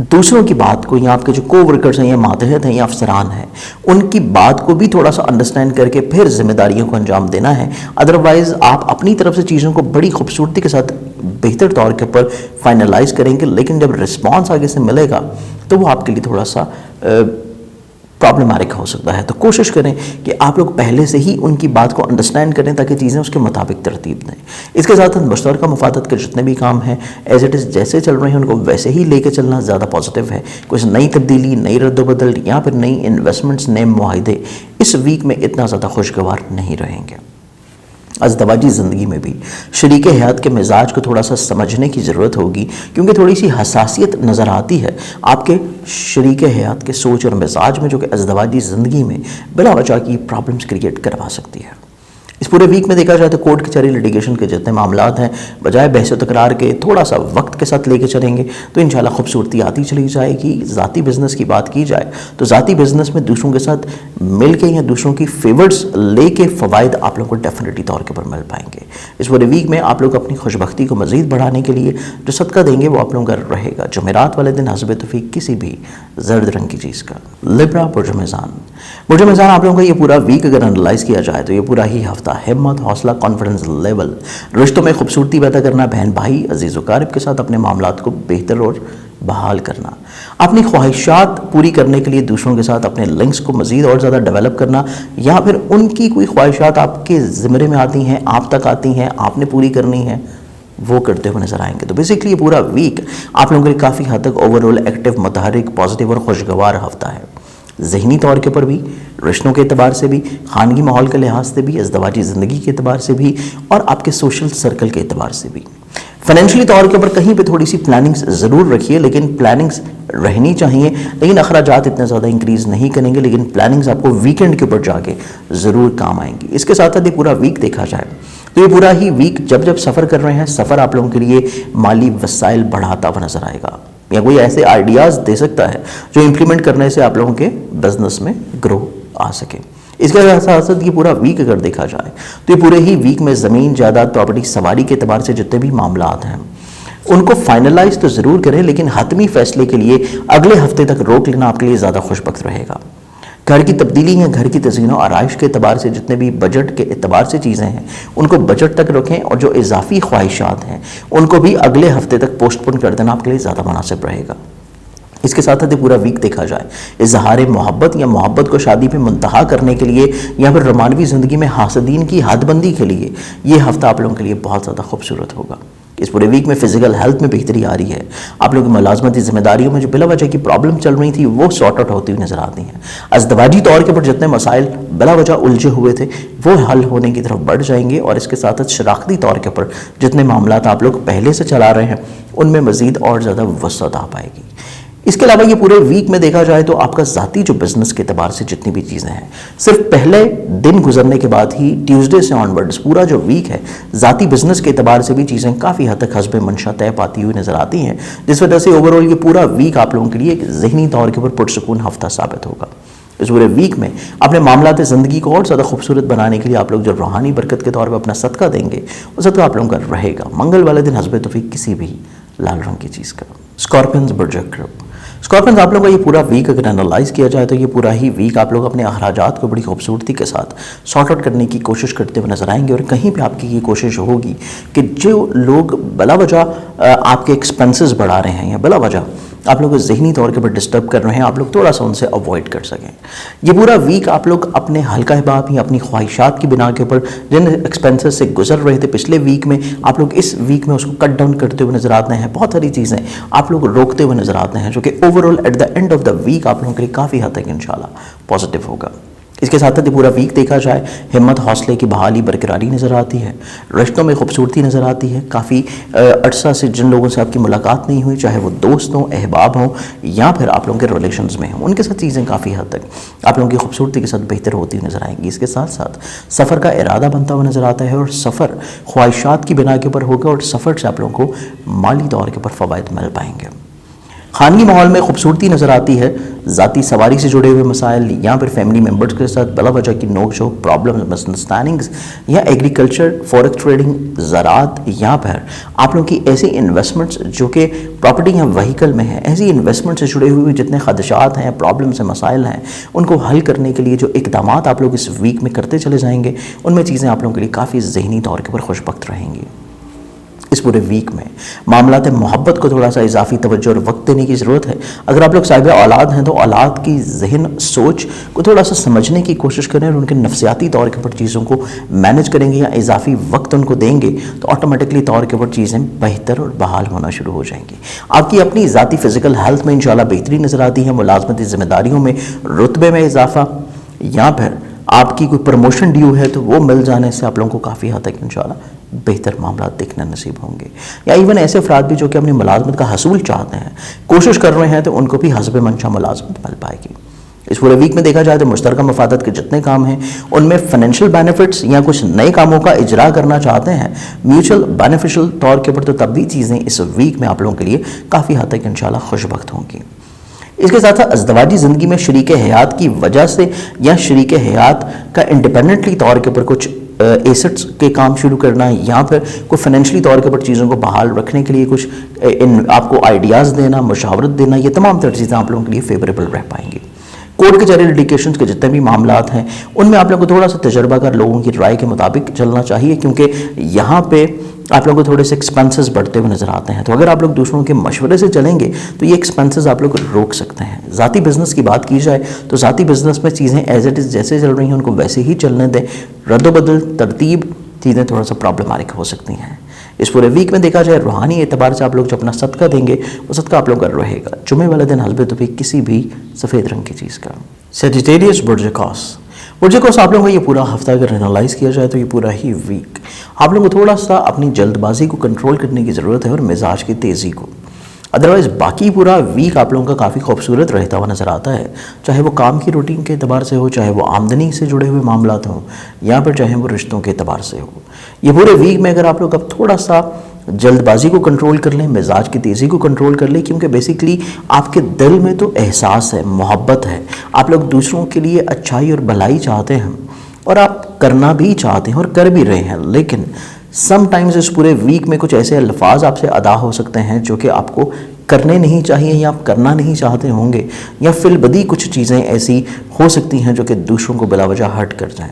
दूसरों की बात को या आपके जो कोवर्कर्स हैं या मातहत हैं या अफसरान हैं उनकी बात को भी थोड़ा सा अंडरस्टैंड करके फिर जिम्मेदारियों को अंजाम देना है। अदरवाइज़ आप अपनी तरफ से चीज़ों को बड़ी खूबसूरती के साथ बेहतर तौर के ऊपर फाइनलाइज करेंगे, लेकिन जब रिस्पांस आगे से मिलेगा तो वो आपके लिए थोड़ा सा प्रॉब्लमैटिक हो सकता है। तो कोशिश करें कि आप लोग पहले से ही उनकी बात को अंडरस्टैंड करें ताकि चीज़ें उसके मुताबिक तरतीब दें। इसके साथ साथ मुश्तरका मुफादत के जितने भी काम हैं एज इट इज़ जैसे चल रहे हैं उनको वैसे ही लेके चलना ज़्यादा पॉजिटिव है। कुछ नई तब्दीली, नई रद्दबदल या फिर नई इन्वेस्टमेंट्स, नए मुआहदे इस वीक में इतना ज़्यादा खुशगवार नहीं रहेंगे। अज़दवाजी ज़िंदगी में भी शरीक हयात के मिजाज को थोड़ा सा समझने की ज़रूरत होगी, क्योंकि थोड़ी सी हसासियत नज़र आती है आपके शरीक हयात के सोच और मिजाज में, जो कि अज़दवाजी ज़िंदगी में बिला वजह की प्रॉब्लम्स क्रिएट करवा सकती है। इस पूरे वीक में देखा जाए तो कोर्ट कचहरी लिटिगेशन के जितने मामलात हैं बजाय बहस तकरार के थोड़ा सा वक्त के साथ लेके चलेंगे तो इंशाल्लाह खूबसूरती आती चली जाएगी। ज़ाती बिज़नेस की बात की जाए तो ज़ाती बिज़नेस में दूसरों के साथ मिल के या दूसरों की फेवर्स लेके फ़वाइद आप लोगों को डेफिनेटली तौर के ऊपर मिल पाएंगे। इस पूरे वीक में आप लोग अपनी खुशबख्ती को मज़ीद बढ़ाने के लिए जो सदका देंगे वो आप लोगों का रहेगा जुमेरात वाले दिन हस्ब तौफीक किसी भी जर्द रंग की चीज़ का। लिब्रा बुर्ज मीज़ान आप लोगों का ये पूरा वीक अगर एनालाइज किया जाए तो ये पूरा ही हफ्ता हिम्मत, हौसला, कॉन्फिडेंस लेवल, रिश्तों में खूबसूरती पैदा करना, बहन भाई, अजीज़ व क़रीब के साथ अपने मामलात को बेहतर और बहाल करना, अपनी ख्वाहिशात पूरी करने के लिए दूसरों के साथ अपने लिंक्स को मज़ीद और ज़्यादा डेवलप करना, या फिर उनकी कोई ख्वाहिशात आपके ज़िम्मे में आती हैं, आप तक आती हैं, आपने पूरी करनी है, वो करते हुए नजर आएंगे। तो बेसिकली ये पूरा वीक आप लोगों के लिए काफ़ी हद तक ओवरऑल एक्टिव, मुतहरिक, पॉजिटिव और खुशगवार हफ्ता है। ज़हनी तौर के ऊपर भी, रिश्तों के अतबार से भी, खानगी माहौल के लिहाज से भी, अज़दवाजी ज़िंदगी के अतबार से भी और आपके सोशल सर्कल के अतबार से भी। फाइनेंशियली तौर के ऊपर कहीं पे थोड़ी सी प्लानिंग्स ज़रूर रखिए, लेकिन प्लानिंग्स रहनी चाहिए, लेकिन अखराजात इतने ज़्यादा इंक्रीज़ नहीं करेंगे, लेकिन प्लानिंग्स आपको वीकेंड के ऊपर जाके ज़रूर काम आएंगी। इसके साथ साथ ये पूरा वीक देखा जाए तो ये पूरा ही वीक जब जब सफ़र कर रहे हैं, सफ़र आप लोगों के लिए माली वसाइल बढ़ाता हुआ नज़र आएगा, या कोई ऐसे आइडियाज़ दे सकता है जो इम्प्लीमेंट करने से आप लोगों के बिजनेस में ग्रो आ सके। इसके साथ साथ ये पूरा वीक अगर देखा जाए तो ये पूरे ही वीक में ज़मीन, जायदाद, प्रॉपर्टी, सवारी के एतबार से जितने भी मामलात हैं उनको फाइनलाइज तो ज़रूर करें, लेकिन हतमी फैसले के लिए अगले हफ्ते तक रोक लेना आपके लिए ज़्यादा खुशबख्त रहेगा। घर की तब्दीली या घर की तज़ीन और आराइश के एतबार से जितने भी बजट के एतबार से चीज़ें हैं उनको बजट तक रखें, और जो इजाफी ख्वाहिशात हैं उनको भी अगले हफ्ते तक पोस्टपोन कर देना आपके लिए ज़्यादा मुनासिब रहेगा। इसके साथ साथ पूरा वीक देखा जाए इजहार मोहब्बत या मोहब्बत को शादी पे मुंतहा करने के लिए या फिर रोमानवी ज़िंदगी में हासदीन की हदबंदी के लिए ये हफ्ता आप लोगों के लिए बहुत ज़्यादा खूबसूरत होगा। इस पूरे वीक में फिजिकल हेल्थ में बेहतरी आ रही है। आप लोगों की मुलाजमती जिम्मेदारियों में जो बिला वजह की प्रॉब्लम चल रही थी वो सॉर्ट आउट होती हुई नजर आती हैं। अज़दवाजी तौर के ऊपर जितने मसाइल बिला वजह उलझे हुए थे वो हल होने की तरफ बढ़ जाएंगे, और इसके साथ साथ शराखती तौर के ऊपर जितने मामलात आप लोग पहले से चला रहे हैं उनमें मज़ीद और ज़्यादा वसअत आ पाएगी। इसके अलावा ये पूरे वीक में देखा जाए तो आपका ज़ाती जो बिज़नेस के एतबार से जितनी भी चीज़ें हैं, सिर्फ पहले दिन गुजरने के बाद ही ट्यूसडे से ऑनवर्ड्स पूरा जो वीक है ज़ाती बिज़नेस के एतबार से भी चीज़ें काफ़ी हद तक हस्ब मंशा तय पाती हुई नज़र आती हैं, जिस वजह से ओवरऑल ये पूरा वीक आप लोगों के लिए एक ज़हनी तौर के ऊपर पुरसुकून हफ्ता साबित होगा। इस पूरे वीक में अपने मामलात ज़िंदगी को और ज़्यादा खूबसूरत बनाने के लिए आप लोग जो रूहानी बरकत के तौर पर अपना सदका देंगे वो सदका आप लोगों का रहेगा मंगल वाले दिन हस्ब तौफीक किसी भी लाल रंग की चीज़ का। स्कॉर्पियंस बुर्ज ग्रुप, स्कॉर्पियंस आप लोगों का ये पूरा वीक अगर एनालाइज किया जाए तो ये पूरा ही वीक आप लोग अपने अखराजात को बड़ी खूबसूरती के साथ सॉर्ट आउट करने की कोशिश करते हुए नजर आएंगे, और कहीं पे आपकी ये कोशिश होगी कि जो लोग बिला वजह आपके एक्सपेंसेस बढ़ा रहे हैं या बिला वजह आप लोग को ज़हनी तौर के ऊपर डिस्टर्ब कर रहे हैं, आप लोग थोड़ा सा उनसे अवॉइड कर सकें। ये पूरा वीक आप लोग अपने हल्का हिबाब या अपनी ख्वाहिशात की बिना के ऊपर जिन एक्सपेंसेस से गुजर रहे थे पिछले वीक में, आप लोग इस वीक में उसको कट डाउन करते हुए नजर आते हैं। बहुत सारी चीज़ें आप लोग रोकते हुए नजर आते हैं जो कि overall at the end of the week आप लोगों के लिए काफ़ी हद तक इंशाल्लाह पॉजिटिव होगा। इसके साथ साथ पूरा वीक देखा जाए हिम्मत, हौसले की बहाली, बरकरारी नज़र आती है, रिश्तों में खूबसूरती नज़र आती है। काफ़ी अरसा से जिन लोगों से आपकी मुलाकात नहीं हुई, चाहे वो दोस्त हों, अहबाब हों या फिर आप लोगों के रिलेशंस में हों, उनके साथ चीज़ें काफ़ी हद तक आप लोगों की खूबसूरती के साथ बेहतर होती हुई नज़र आएंगी। इसके साथ साथ सफ़र का इरादा बनता हुआ नज़र आता है, और सफ़र ख्वाहिशात की बिना के ऊपर होगा, और सफ़र से आप लोगों को माली तौर के ऊपर फ़वाइद मिल पाएंगे। खानगी माहौल में खूबसूरती नज़र आती है। ज़ाती सवारी से जुड़े हुए मसाइल या फिर फैमिली मेम्बर्स के साथ बिला वजह की नोक झोंक, प्रॉब्लम, मिसअंडरस्टैंडिंग्स या एग्रीकल्चर, फॉरेक्स ट्रेडिंग, ज़राअत या फिर आप लोगों की ऐसी इन्वेस्टमेंट्स जो कि प्रॉपर्टी या व्हीकल में है, ऐसी इन्वेस्टमेंट से जुड़े हुए जितने खदशात हैं, प्रॉब्लम्स हैं, मसाइल हैं, उनको हल करने के लिए जो इक़दामात आप लोग इस वीक में करते चले जाएंगे उनमें चीज़ें आप लोगों के लिए काफ़ी ज़हनी तौर के ऊपर खुशबख्त रहेंगी। इस पूरे वीक में मामलात मोहब्बत को थोड़ा सा इजाफी तवज्जो और वक्त देने की ज़रूरत है। अगर आप लोग साहिब औलाद हैं तो औलाद की जहन सोच को थोड़ा सा समझने की कोशिश करें, और उनके नफसियाती तौर के ऊपर चीज़ों को मैनेज करेंगे या इजाफी वक्त उनको देंगे तो ऑटोमेटिकली तौर के ऊपर चीज़ें बेहतर और बहाल होना शुरू हो जाएंगी। आपकी अपनी ज़ाती फ़िज़िकल हेल्थ में इंशाल्लाह बेहतरी नज़र आती है। मुलाजमती ज़िम्मेदारियों में, रुतबे में इजाफा, या फिर आपकी कोई प्रमोशन ड्यू है तो वो मिल जाने से आप लोगों को काफ़ी हद तक इंशाल्लाह बेहतर मामला देखना नसीब होंगे। या इवन ऐसे अफराद भी जो कि अपनी मुलाजमत का हसूल चाहते हैं, कोशिश कर रहे हैं, तो उनको भी हस्ब मंशा मुलाजमत मिल पाएगी। इस पूरे वीक में देखा जाए तो मुश्तरका मफादत के जितने काम हैं उनमें फाइनेंशियल बेनिफिट्स या कुछ नए कामों का इजरा करना चाहते हैं म्यूचुअल बेनिफिशियल तौर के ऊपर, तो तब भी चीज़ें इस वीक में आप लोगों के लिए काफ़ी हद तक इंशाल्लाह खुशबख्त होंगी। इसके साथ साथ अज़दवाजी ज़िंदगी में शरीक हयात की वजह से या शरीक हयात का इंडिपेंडेंटली तौर के ऊपर कुछ एसेट्स के काम शुरू करना, या फिर कोई फाइनेंशियली तौर के ऊपर चीज़ों को बहाल रखने के लिए कुछ आपको आइडियाज़ देना, मशावरत देना, ये तमाम तरह चीज़ें आप लोगों के लिए फेवरेबल रह पाएंगी। कोर्ट कचहरी लिटिगेशंस के जितने भी मामलात हैं उनमें आप लोगों को थोड़ा सा तजर्बाकार लोगों की राय के मुताबिक चलना चाहिए, क्योंकि यहाँ पे आप लोगों को थोड़े से एक्सपेंसेस बढ़ते हुए नज़र आते हैं। तो अगर आप लोग दूसरों के मशवरे से चलेंगे तो ये एक्सपेंसेस आप लोग रोक सकते हैं। ज़ाती बिज़नेस की बात की जाए तो ज़ाती बिज़नेस में चीज़ें एज इट इज़ जैसे चल रही हैं उनको वैसे ही चलने दें। रद्दबदल, तरतीब, चीज़ें थोड़ा सा प्रॉब्लमेटिक हो सकती हैं। इस पूरे वीक में देखा जाए रूहानी एतबार से आप लोग जो अपना सदका देंगे वो सदका आप लोग का रहेगा जुमे वाले दिन हस्ब तौफीक किसी भी सफ़ेद रंग की चीज़ का। सेजिटेरियस बुर्ज कॉस, प्रोजेक्ट आप लोगों का ये पूरा हफ्ता अगर एनालाइज किया जाए तो ये पूरा ही वीक आप लोगों को थोड़ा सा अपनी जल्दबाजी को कंट्रोल करने की ज़रूरत है और मिजाज की तेज़ी को। अदरवाइज़ बाकी पूरा वीक आप लोगों का काफ़ी खूबसूरत रहता हुआ नज़र आता है, चाहे वो काम की रूटीन के एतबार से हो, चाहे वो आमदनी से जुड़े हुए मामलात हों, या फिर चाहे वो रिश्तों के एतबार से हो। ये पूरे वीक में अगर आप लोग अब थोड़ा सा जल्दबाजी को कंट्रोल कर लें, मिजाज की तेज़ी को कंट्रोल कर लें, क्योंकि बेसिकली आपके दिल में तो एहसास है, मोहब्बत है, आप लोग दूसरों के लिए अच्छाई और भलाई चाहते हैं और आप करना भी चाहते हैं और कर भी रहे हैं, लेकिन समटाइम्स इस पूरे वीक में कुछ ऐसे अल्फाज आपसे अदा हो सकते हैं जो कि आपको करने नहीं चाहिए या आप करना नहीं चाहते होंगे, या फिलबदी कुछ चीज़ें ऐसी हो सकती हैं जो कि दूसरों को बिला वजह हर्ट कर जाएं।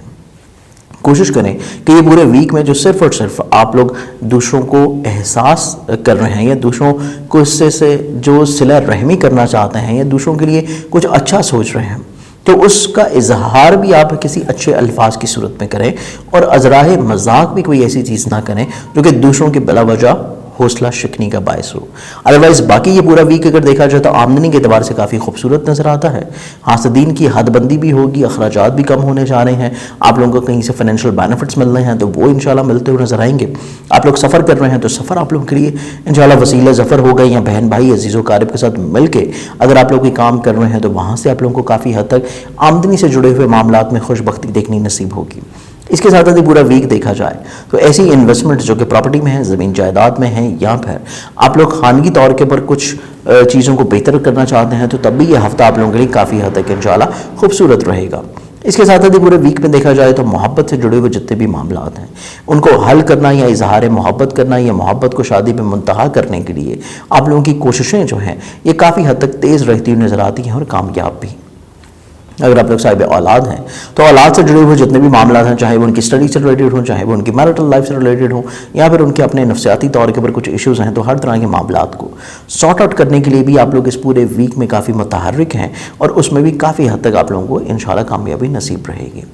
कोशिश करें कि ये पूरे वीक में जो सिर्फ़ और सिर्फ आप लोग दूसरों को एहसास कर रहे हैं या दूसरों को इससे से जो सिला रहमी करना चाहते हैं या दूसरों के लिए कुछ अच्छा सोच रहे हैं, तो उसका इजहार भी आप किसी अच्छे अल्फाज की सूरत में करें और अजराए मजाक भी कोई ऐसी चीज़ ना करें जो कि दूसरों के बिला वजह हौसला शिकनी का बायस हो। अदरवाइज़ बाकी ये पूरा वीक अगर देखा जाए तो आमदनी के एतबार से काफ़ी खूबसूरत नज़र आता है। हासदीन की हदबंदी भी होगी, अखराजात भी कम होने जा रहे हैं, आप लोगों को कहीं से फाइनेंशियल बेनिफिट्स मिल रहे हैं तो वो इंशाल्लाह मिलते हुए नजर आएंगे। आप लोग सफ़र कर रहे हैं तो सफ़र आप लोगों के लिए इंशाल्लाह वसीला ज़फ़र होगा, या बहन भाई अजीज़ो क़ारिब के साथ मिल के अगर आप लोग कोई काम कर रहे हैं तो वहाँ से आप लोगों को काफ़ी हद तक आमदनी से जुड़े हुए मामलात में खुशबख्ती देखनी नसीब होगी। इसके साथ ही पूरा वीक देखा जाए तो ऐसी इन्वेस्टमेंट जो कि प्रॉपर्टी में है, ज़मीन जायदाद में है, या फिर आप लोग खानगी तौर के पर कुछ चीज़ों को बेहतर करना चाहते हैं तो तब भी ये हफ्ता आप लोगों के लिए काफ़ी हद तक इंशाल्लाह खूबसूरत रहेगा। इसके साथ ही पूरे वीक में देखा जाए तो मोहब्बत से जुड़े हुए जितने भी मामलात हैं उनको हल करना या इजहार मोहब्बत करना या मोहब्बत को शादी में मुंतहा करने के लिए आप लोगों की कोशिशें जो हैं ये काफ़ी हद तक तेज़ रहती हुई नज़र आती हैं और कामयाब भी। अगर आप लोग साहिब औलाद हैं तो औलाद से जुड़े हुए जितने भी मामला हैं, चाहे वो उनकी स्टडी से रिलेटेड हों, चाहे वो उनकी मैरिटल लाइफ से रिलेटेड हों, या फिर उनके अपने नफ्सियाती तौर के ऊपर कुछ इश्यूज़ हैं, तो हर तरह के मामलात को सॉर्ट आउट करने के लिए भी आप लोग इस पूरे वीक में काफ़ी मुतहर्रिक हैं और उसमें भी काफ़ी हद तक आप लोगों को इंशाल्लाह कामयाबी नसीब रहेगी।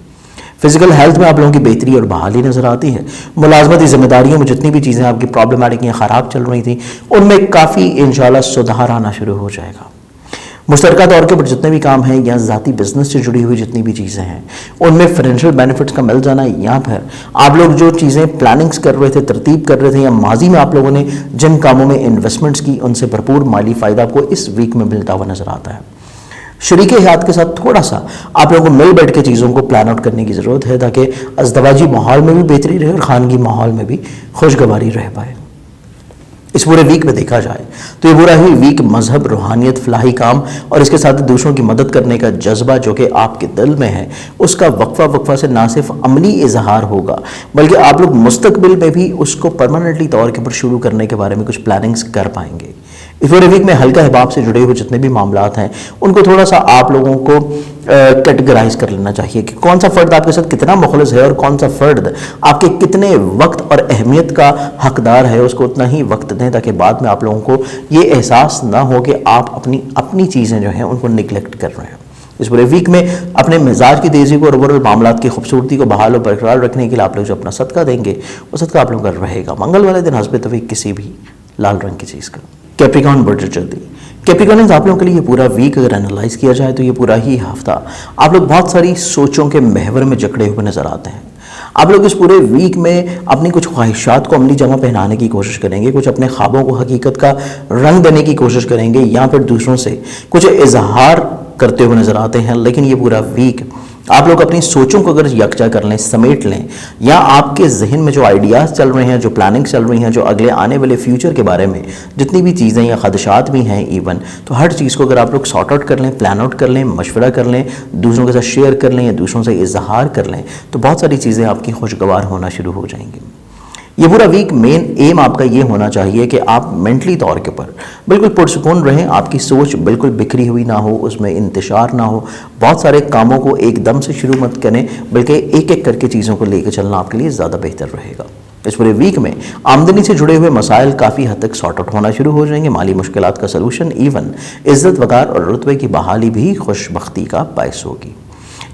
फिजिकल हेल्थ में आप लोगों की बेहतरी और बहाली नज़र आती है। मुलाजमती जिम्मेदारियों में जितनी भी चीज़ें आपकी प्रॉब्लमेटिक या ख़राब चल रही थी उनमें काफ़ी इंशाल्लाह सुधार आना शुरू हो जाएगा। मुश्तरका तौर के ऊपर जितने भी काम हैं या ज़ाती बिजनेस से जुड़ी हुई जितनी भी चीज़ें हैं उनमें फाइनेंशियल बेनिफिट्स का मिल जाना, या फिर आप लोग जो चीज़ें प्लानिंग्स कर रहे थे, तरतीब कर रहे थे, या माजी में आप लोगों ने जिन कामों में इन्वेस्टमेंट्स की उनसे भरपूर माली फ़ायदा आपको इस वीक में मिलता हुआ नज़र आता है। शरीके हयात के साथ थोड़ा सा आप लोगों को मिल बैठ के चीज़ों को प्लान आउट करने की ज़रूरत है ताकि अज़दवाजी माहौल में भी बेहतरी रहे और खानगी माहौल में भी खुशगवारी रह पाए। इस पूरे वीक में देखा जाए तो ये पूरा ही वीक मजहब, रूहानियत, फलाही काम और इसके साथ दूसरों की मदद करने का जज्बा जो कि आपके दिल में है उसका वक्फा से ना सिर्फ अमली इजहार होगा बल्कि आप लोग मुस्तकबिल में भी उसको परमानेंटली तौर के ऊपर शुरू करने के बारे में कुछ प्लानिंग्स कर पाएंगे। इस पूरे वीक में हल्का हिबाब से जुड़े हुए जितने भी मामलात हैं उनको थोड़ा सा आप लोगों को कैटेगराइज कर लेना चाहिए कि कौन सा फ़र्द आपके साथ कितना मुखलिस है और कौन सा फ़र्द आपके कितने वक्त और अहमियत का हकदार है, उसको उतना ही वक्त दें ताकि बाद में आप लोगों को ये एहसास ना हो कि आप अपनी चीज़ें जो हैं उनको निगलेक्ट कर रहे हैं। इस पूरे वीक में अपने मिजाज की तेज़ी को और ओवरऑल मामलात की खूबसूरती को बहाल और बरकरार रखने के लिए आप लोग जो अपना सदका देंगे वो सदका आप लोगों का रहेगा मंगल वाले दिन हस्ब तौफीक किसी भी लाल रंग की चीज़ का। कैप्रिकॉर्न बढ़ जल्दी कैप्रिकॉर्नियंस आप लोगों के लिए ये पूरा वीक अगर एनालाइज किया जाए तो ये पूरा ही हफ्ता आप लोग बहुत सारी सोचों के महवर में जकड़े हुए नज़र आते हैं। आप लोग इस पूरे वीक में अपनी कुछ ख्वाहिशात को अमली जमा पहनाने की कोशिश करेंगे, कुछ अपने ख्वाबों को हकीकत का रंग देने की कोशिश करेंगे, या फिर दूसरों से कुछ इजहार करते हुए नज़र आते हैं। लेकिन ये पूरा वीक आप लोग अपनी सोचों को अगर यकजा कर लें, समेट लें, या आपके जहन में जो आइडियाज़ चल रहे हैं, जो प्लानिंग चल रही हैं, जो अगले आने वाले फ्यूचर के बारे में जितनी भी चीज़ें या खदशात भी हैं इवन, तो हर चीज़ को अगर आप लोग सॉर्ट आउट कर लें, प्लान आउट कर लें, मशवरा कर लें, दूसरों के साथ शेयर कर लें या दूसरों से इजहार कर लें तो बहुत सारी चीज़ें आपकी खुशगवार होना शुरू हो जाएंगी। ये पूरा वीक मेन एम आपका ये होना चाहिए कि आप मेंटली तौर के ऊपर बिल्कुल पुरसुकून रहें, आपकी सोच बिल्कुल बिखरी हुई ना हो, उसमें इंतशार ना हो, बहुत सारे कामों को एकदम से शुरू मत करें बल्कि एक एक करके चीज़ों को लेकर चलना आपके लिए ज़्यादा बेहतर रहेगा। इस पूरे वीक में आमदनी से जुड़े हुए मसाइल काफ़ी हद तक सॉर्ट आउट होना शुरू हो जाएंगे, माली मुश्किलात का सलूशन, इवन इज़्ज़त वक़ार और रुतबे की बहाली भी खुशबख्ती का बायस होगी।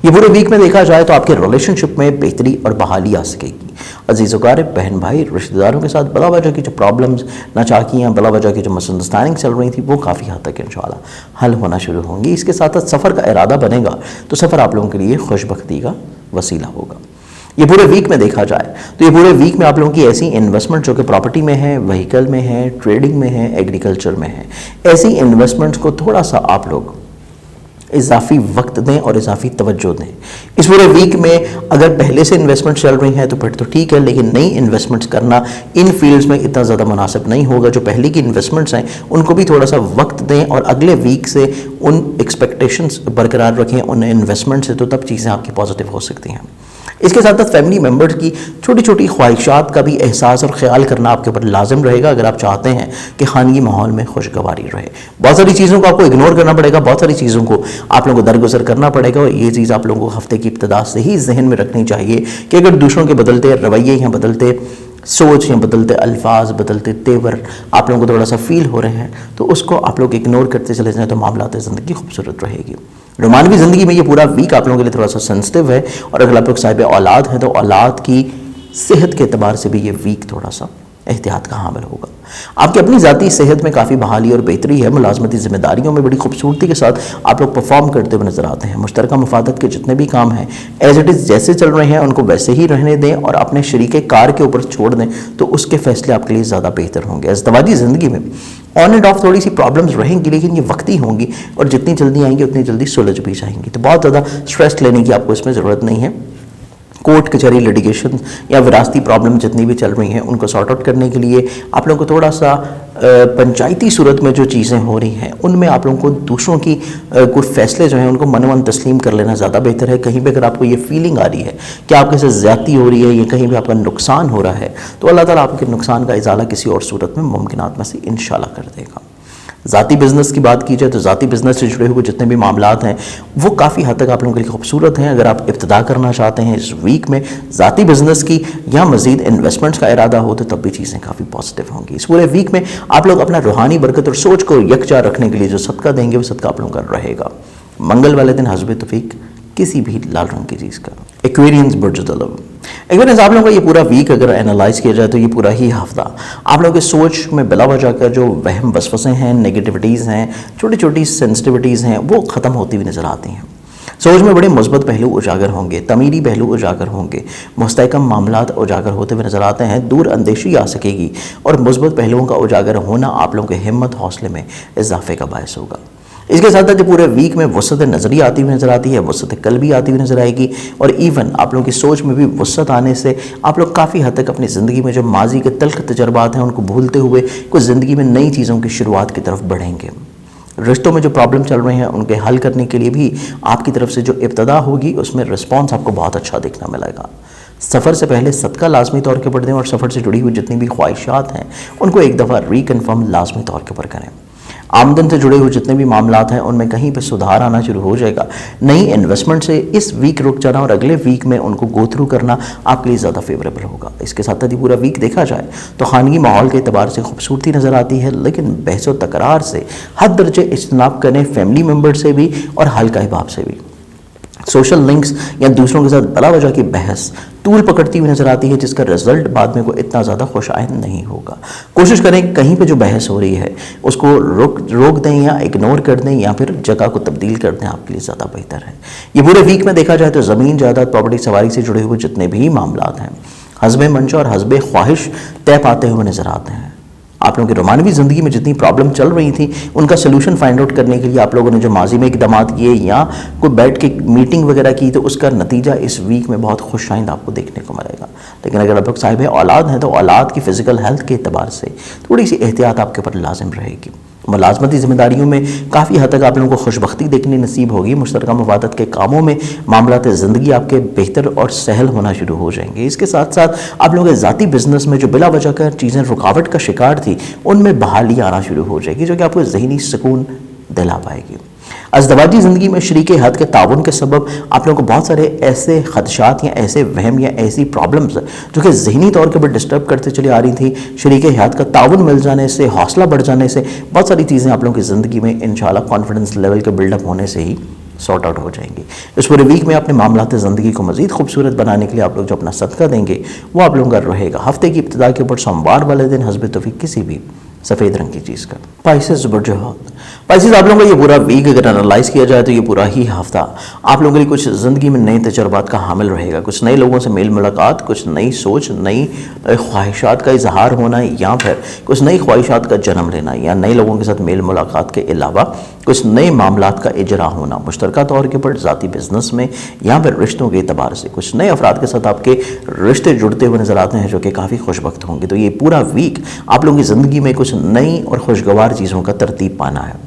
یہ پورے ویک میں دیکھا جائے تو آپ کے ریلیشن شپ میں بہتری اور بحالی آ سکے گی. عزیز و اقارب، بہن بھائی، رشتہ داروں کے ساتھ بلا وجہ کی جو پرابلمز، ناچاکیاں، بلا وجہ کی جو مس انڈرسٹینڈنگ چل رہی تھی، وہ کافی حد تک انشاءاللہ حل ہونا شروع ہوں گی. اس کے ساتھ ساتھ سفر کا ارادہ بنے گا تو سفر آپ لوگوں کے لیے خوش بختی کا وسیلہ ہوگا. یہ پورے ویک میں دیکھا جائے تو یہ پورے ویک میں آپ لوگوں کی ایسی انویسٹمنٹ جو کہ پراپرٹی میں ہے، وہیکل میں ہے، ٹریڈنگ میں ہے، ایگریکلچر میں ہے، ایسی انویسٹمنٹس کو تھوڑا سا آپ لوگ اضافی وقت دیں اور اضافی توجہ دیں. اس پورے ویک میں اگر پہلے سے انویسٹمنٹ چل رہی ہیں تو پھر تو ٹھیک ہے، لیکن نئی انویسٹمنٹس کرنا ان فیلڈز میں اتنا زیادہ مناسب نہیں ہوگا. جو پہلے کی انویسٹمنٹس ہیں ان کو بھی تھوڑا سا وقت دیں اور اگلے ویک سے ان ایکسپیکٹیشنز برقرار رکھیں ان انویسٹمنٹ سے، تو تب چیزیں آپ کی پازیٹیو ہو سکتی ہیں. اس کے ساتھ ساتھ فیملی ممبرز کی چھوٹی چھوٹی خواہشات کا بھی احساس اور خیال کرنا آپ کے اوپر لازم رہے گا اگر آپ چاہتے ہیں کہ خانگی ماحول میں خوشگواری رہے. بہت ساری چیزوں کو آپ کو اگنور کرنا پڑے گا، بہت ساری چیزوں کو آپ لوگوں کو درگزر کرنا پڑے گا، اور یہ چیز آپ لوگوں کو ہفتے کی ابتدا سے ہی ذہن میں رکھنی چاہیے کہ اگر دوسروں کے بدلتے رویے یا بدلتے سوچ یا بدلتے الفاظ، بدلتے تیور آپ لوگوں کو تھوڑا سا فیل ہو رہے ہیں تو اس کو آپ لوگ اگنور کرتے چلے جائیں تو معاملات زندگی خوبصورت رہے گی. رومانوی زندگی میں یہ پورا ویک آپ لوگوں کے لیے تھوڑا سا سینسٹیو ہے، اور اگر آپ لوگ صاحب اولاد ہیں تو اولاد کی صحت کے اعتبار سے بھی یہ ویک تھوڑا سا احتیاط کا حامل ہوگا. آپ کی اپنی ذاتی صحت میں کافی بحالی اور بہتری ہے. ملازمتی ذمہ داریوں میں بڑی خوبصورتی کے ساتھ آپ لوگ پرفارم کرتے ہوئے نظر آتے ہیں. مشترکہ مفادات کے جتنے بھی کام ہیں ایز اٹ از جیسے چل رہے ہیں ان کو ویسے ہی رہنے دیں اور اپنے شریک کار کے اوپر چھوڑ دیں تو اس کے فیصلے آپ کے لیے زیادہ بہتر ہوں گے. ازدواجی زندگی میں آن اینڈ آف تھوڑی سی پرابلمز رہیں گی، لیکن یہ وقتی ہوں گی اور جتنی جلدی آئیں گی اتنی جلدی سلجھ بھی جائیں گی. تو بہت زیادہ اسٹریس لینے کی آپ کو اس میں ضرورت نہیں ہے. کورٹ کچہری لیٹیگیشن یا وراثتی پرابلم جتنی بھی چل رہی ہیں ان کو سارٹ آؤٹ کرنے کے لیے آپ لوگوں کو تھوڑا سا پنچایتی صورت میں جو چیزیں ہو رہی ہیں ان میں آپ لوگوں کو دوسروں کی کوئی فیصلے جو ہیں ان کو من من تسلیم کر لینا زیادہ بہتر ہے. کہیں پہ اگر آپ کو یہ فیلنگ آ رہی ہے کہ آپ کے ساتھ زیادتی ہو رہی ہے یا کہیں پہ آپ کا نقصان ہو رہا ہے تو اللہ تعالیٰ آپ کے نقصان کا ازالہ کسی اور صورت میں ممکنات میں سے انشاءاللہ کر دے گا. ذاتی بزنس کی بات کی جائے تو ذاتی بزنس سے جڑے ہوئے جتنے بھی معاملات ہیں وہ کافی حد تک آپ لوگوں کے لیے خوبصورت ہیں. اگر آپ ابتدا کرنا چاہتے ہیں اس ویک میں ذاتی بزنس کی یا مزید انویسٹمنٹس کا ارادہ ہو تو تب بھی چیزیں کافی پازیٹیو ہوں گی. اس پورے ویک میں آپ لوگ اپنا روحانی برکت اور سوچ کو یکجا رکھنے کے لیے جو صدقہ دیں گے وہ صدقہ آپ لوگوں کا رہے گا. منگل والے دن حسب توفیق کسی بھی لال رنگ کی چیز کا. ایکویرینز برج طلب ایکویرینز آپ لوگوں کا یہ پورا ویک اگر اینالائز کیا جائے تو یہ پورا ہی ہفتہ آپ لوگوں کی سوچ میں بلا وجہ کا جو وہم وسوسے ہیں، نیگیٹیوٹیز ہیں، چھوٹی چھوٹی سینسٹیوٹیز ہیں وہ ختم ہوتی ہوئی نظر آتی ہیں. سوچ میں بڑے مثبت پہلو اجاگر ہوں گے، تعمیری پہلو اجاگر ہوں گے، مستحکم معاملات اجاگر ہوتے ہوئے نظر آتے ہیں. دور اندیشی آ سکے گی اور مثبت پہلوؤں کا اجاگر ہونا آپ لوگوں کے ہمت حوصلے میں اضافے کا باعث ہوگا. اس کے ساتھ ساتھ پورے ویک میں وسعت نظری آتی ہوئی نظر آتی ہے، وسعت قلبی آتی ہوئی نظر آئے گی، اور ایون آپ لوگوں کی سوچ میں بھی وسعت آنے سے آپ لوگ کافی حد تک اپنی زندگی میں جو ماضی کے تلخ تجربات ہیں ان کو بھولتے ہوئے کچھ زندگی میں نئی چیزوں کی شروعات کی طرف بڑھیں گے. رشتوں میں جو پرابلم چل رہے ہیں ان کے حل کرنے کے لیے بھی آپ کی طرف سے جو ابتدا ہوگی اس میں رسپانس آپ کو بہت اچھا دیکھنا ملے گا. سفر سے پہلے صدقہ لازمی طور کے اوپر دیں اور سفر سے جڑی ہوئی جتنی بھی خواہشات ہیں ان کو ایک دفعہ ریکنفرم لازمی طور کے اوپر کریں. آمدن سے جڑے ہوئے جتنے بھی معاملات ہیں ان میں کہیں پہ سدھار آنا شروع ہو جائے گا. نئی انویسٹمنٹ سے اس ویک رک جانا اور اگلے ویک میں ان کو گو تھرو کرنا آپ کے لیے زیادہ فیوریبل ہوگا. اس کے ساتھ پورا ویک دیکھا جائے تو خانگی ماحول کے اعتبار سے خوبصورتی نظر آتی ہے، لیکن بحث و تکرار سے حد درجے اجتناب کریں، فیملی ممبر سے بھی اور حلقہ احباب سے بھی. سوشل لنکس یا دوسروں کے ساتھ بلا وجہ کی بحث طول پکڑتی ہوئی نظر آتی ہے جس کا رزلٹ بعد میں کوئی اتنا زیادہ خوش آئند نہیں ہوگا. کوشش کریں کہیں پہ جو بحث ہو رہی ہے اس کو روک دیں یا اگنور کر دیں یا پھر جگہ کو تبدیل کر دیں، آپ کے لیے زیادہ بہتر ہے. یہ پورے ویک میں دیکھا جائے تو زمین جائیداد پراپرٹی سواری سے جڑے ہوئے جتنے بھی معاملات ہیں حسب منشا اور حسب خواہش طے پاتے ہوئے نظر آتے ہیں. آپ لوگوں کی رومانوی زندگی میں جتنی پرابلم چل رہی تھیں ان کا سلوشن فائنڈ آؤٹ کرنے کے لیے آپ لوگوں نے جو ماضی میں اقدامات کیے یا کوئی بیٹھ کے میٹنگ وغیرہ کی تو اس کا نتیجہ اس ویک میں بہت خوش آئند آپ کو دیکھنے کو ملے گا. لیکن اگر آپ لوگ صاحب اولاد ہیں تو اولاد کی فزیکل ہیلتھ کے اعتبار سے تھوڑی سی احتیاط آپ کے اوپر لازم رہے گی. ملازمتی ذمہ داریوں میں کافی حد تک آپ لوگوں کو خوش بختی دیکھنے نصیب ہوگی. مشترکہ مفادات کے کاموں میں معاملات زندگی آپ کے بہتر اور سہل ہونا شروع ہو جائیں گے. اس کے ساتھ ساتھ آپ لوگوں کے ذاتی بزنس میں جو بلا وجہ کا چیزیں رکاوٹ کا شکار تھی ان میں بحالی آنا شروع ہو جائے گی جو کہ آپ کو ذہنی سکون دلا پائے گی. ازدواجی زندگی میں شریک حیات کے تعاون کے سبب آپ لوگوں کو بہت سارے ایسے خدشات یا ایسے وہم یا ایسی پرابلمز جو کہ ذہنی طور کے اوپر ڈسٹرب کرتے چلی آ رہی تھیں شریک حیات کا تعاون مل جانے سے، حوصلہ بڑھ جانے سے بہت ساری چیزیں آپ لوگوں کی زندگی میں انشاءاللہ کانفیڈنس لیول کے بلڈ اپ ہونے سے ہی सॉर्ट आउट हो जाएंगी। इस पूरे वीक में अपने मामलात ज़िंदगी को मज़ीद खूबसूरत बनाने के लिए आप लोग जो अपना सदका देंगे वो आप लोगों का रहेगा हफ्ते की इब्तिदा के ऊपर सोमवार वाले दिन हस्ब तौफीक किसी भी सफ़ेद रंग की चीज़ का। स्पाइसेस वजूहात, स्पाइसेस आप लोगों का ये पूरा वीक अगर एनालाइज किया जाए तो ये पूरा ही हफ्ता आप लोगों के लिए कुछ ज़िंदगी में नए तजुर्बात का हामिल रहेगा। कुछ नए लोगों से मेल मुलाकात, कुछ नई सोच, नई ख्वाहिशात का इजहार होना, या फिर कुछ नई ख्वाहिशात का जन्म लेना, या नए लोगों के साथ मेल मुलाकात के अलावा कुछ नए मामलात का इजरा होना, मुश्तरका तौर के ऊपर ज़ाती बिजनेस में या फिर रिश्तों के अतबार से कुछ नए अफराद के साथ आपके रिश्ते जुड़ते हुए नजर आते हैं जो कि काफ़ी खुशबख्त होंगे। तो ये पूरा वीक आप लोगों की ज़िंदगी में कुछ नई और खुशगवार चीज़ों का तरतीब पाना है।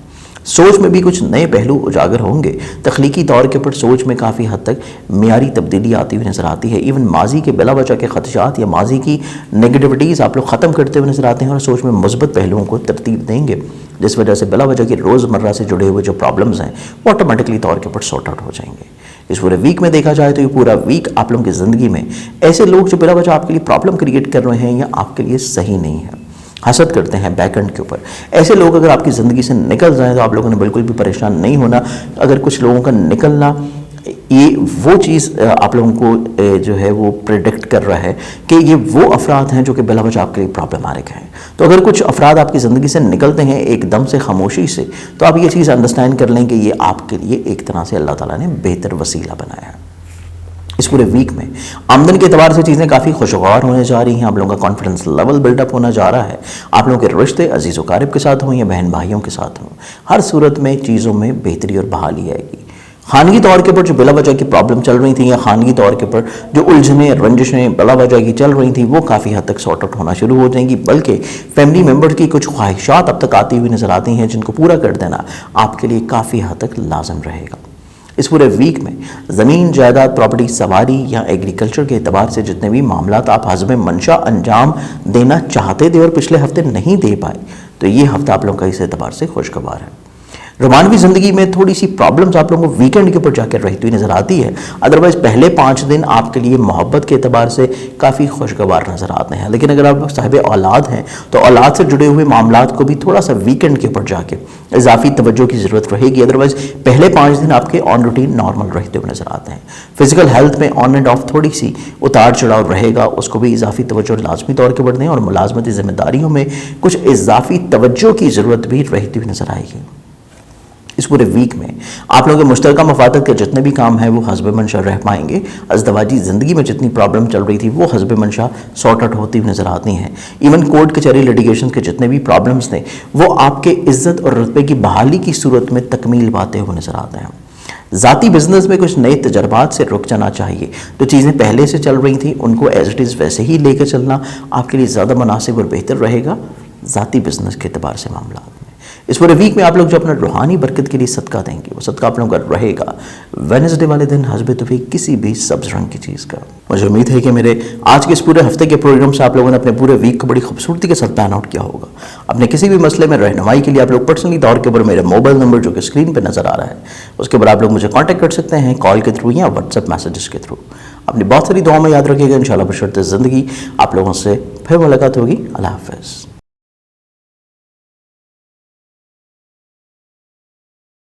सोच में भी कुछ नए पहलू उजागर होंगे। तख्लीकी तौर के ऊपर सोच में काफ़ी हद तक मियारी तब्दीली आती हुई नज़र आती है। इवन माजी के बिला वजह के खदशात या माजी की नेगेटिविटीज़ आप लोग ख़त्म करते हुए नज़र आते हैं और सोच में मुस्बत पहलुओं को तरतीब देंगे, जिस वजह से बिला वजह की रोज़मर्रा से जुड़े हुए जो प्रॉब्लम्स हैं वो ऑटोमेटिकली तौर के ऊपर सॉर्ट आउट हो जाएंगे। इस पूरे वीक में देखा जाए तो ये पूरा वीक आप लोगों की ज़िंदगी में ऐसे लोग जो बिला वजह आपके लिए प्रॉब्लम क्रिएट कर रहे हैं या आपके लिए सही नहीं है, हसद करते हैं बैक एंड के ऊपर, ऐसे लोग अगर आपकी ज़िंदगी से निकल जाएं तो आप लोगों ने बिल्कुल भी परेशान नहीं होना। अगर कुछ लोगों का निकलना ये वो चीज़ आप लोगों को जो है वो प्रेडिक्ट कर रहा है कि ये वो अफराद हैं जो कि बिला वजह आपके लिए प्रॉब्लमाटिक हैं। तो अगर कुछ अफराद आपकी ज़िंदगी से निकलते हैं एकदम से खामोशी से, तो आप ये चीज़ अंडरस्टैंड कर लें कि ये आपके लिए एक तरह से अल्लाह ताला ने बेहतर वसीला बनाया है। इस पूरे वीक में आमदन के एतबार से चीज़ें काफ़ी खुशगवार होने जा रही हैं। आप लोगों का कॉन्फिडेंस लेवल बिल्डअप होना जा रहा है। आप लोगों के रिश्ते अजीज़ व क़रीब के साथ हों या बहन भाइयों के साथ हों, हर सूरत में चीज़ों में बेहतरी और बहाली आएगी। खानगी तौर के ऊपर जो बिला वजह की प्रॉब्लम चल रही थी या खानगी तौर के ऊपर जो उलझने रंजिशें बिला वजह की चल रही थी वो काफ़ी हद तक सॉर्ट आउट होना शुरू हो जाएंगी। बल्कि फैमिली मेम्बर्स की कुछ ख्वाहिशात अब तक आती हुई नज़र आती हैं जिनको पूरा कर देना आपके लिए काफ़ी हद तक लाजम रहेगा। इस पूरे वीक में ज़मीन जायदाद प्रॉपर्टी सवारी या एग्रीकल्चर के एतबार से जितने भी मामलात आप हस्ब मंशा अंजाम देना चाहते थे और पिछले हफ्ते नहीं दे पाए, तो ये हफ्ता आप लोगों का इस एतबार से खुशगवार है। रोमानवी ज़िंदगी में थोड़ी सी प्रॉब्लम्स आप लोगों को वीकेंड के ऊपर जाकर रहती हुई नज़र आती है। अदरवाइज़ पहले 5 दिन आपके लिए मोहब्बत के एतबार से काफ़ी खुशगवार नज़र आते हैं। लेकिन अगर आप साहिब औलाद हैं तो औलाद से जुड़े हुए मामलात को भी थोड़ा सा वीकेंड के ऊपर जाके इजाफी तवज्जो की ज़रूरत रहेगी। अदरवाइज़ पहले 5 दिन आपके ऑन रूटीन नॉर्मल रहते हुए नज़र आते हैं। फिजिकल हेल्थ में ऑन एंड ऑफ थोड़ी सी उतार चढ़ाव रहेगा, उसको भी इजाफी तवज्जो लाजमी तौर के ऊपर दें और मुलाजमती ज़िम्मेदारियों में कुछ इजाफी तवज्जो की ज़रूरत भी रहती हुई नज़र आएगी। इस पूरे वीक में आप लोगों के मुश्तरका मफादत के जितने भी काम हैं वो हस्ब मंशा रह पाएंगे। अज़दवाजी ज़िंदगी में जितनी प्रॉब्लम चल रही थी वो हस्ब मंशा सॉर्ट आउट होती हुई नज़र आती हैं। इवन कोर्ट कचहरी लिटिगेशन के जितने भी प्रॉब्लम्स थे वो आपके इज़्ज़त और रुतबे की बहाली की सूरत में तकमील पाते हुए नज़र आते हैं। ज़ाती बिजनेस में कुछ नए तजर्बात से रुक जाना चाहिए। जो चीज़ें पहले से चल रही थी उनको एज इट इज़ वैसे ही लेकर चलना आपके लिए ज़्यादा मुनासिब और बेहतर रहेगा ज़ाती बिजनेस के एतबार से मामला। इस पूरे वीक में आप लोग जो अपना रूहानी बरकत के लिए सदका देंगे वो सदका आप लोगों का रहेगा वेडनेसडे वाले दिन हस्ब तौफीक किसी भी सब्ज रंग की चीज़ का। मुझे उम्मीद है कि मेरे आज के इस पूरे हफ्ते के प्रोग्राम से आप लोगों ने अपने पूरे वीक को बड़ी खूबसूरती के साथ प्लान आउट किया होगा। अपने किसी भी मसले में रहनुमाई के लिए आप लोग पर्सनली तौर के ऊपर मेरे मोबाइल नंबर जो कि स्क्रीन पर नज़र आ रहा है उसके ऊपर आप लोग मुझे कॉन्टैक्ट कर सकते हैं कॉल के थ्रू या व्हाट्सएप मैसेजेस के थ्रू। अपनी बहुत सारी दुआओं में याद रखिएगा। इंशाल्लाह बशर्ते ज़िंदगी आप लोगों से फिर मुलाकात होगी। अल्लाह हाफ़िज़।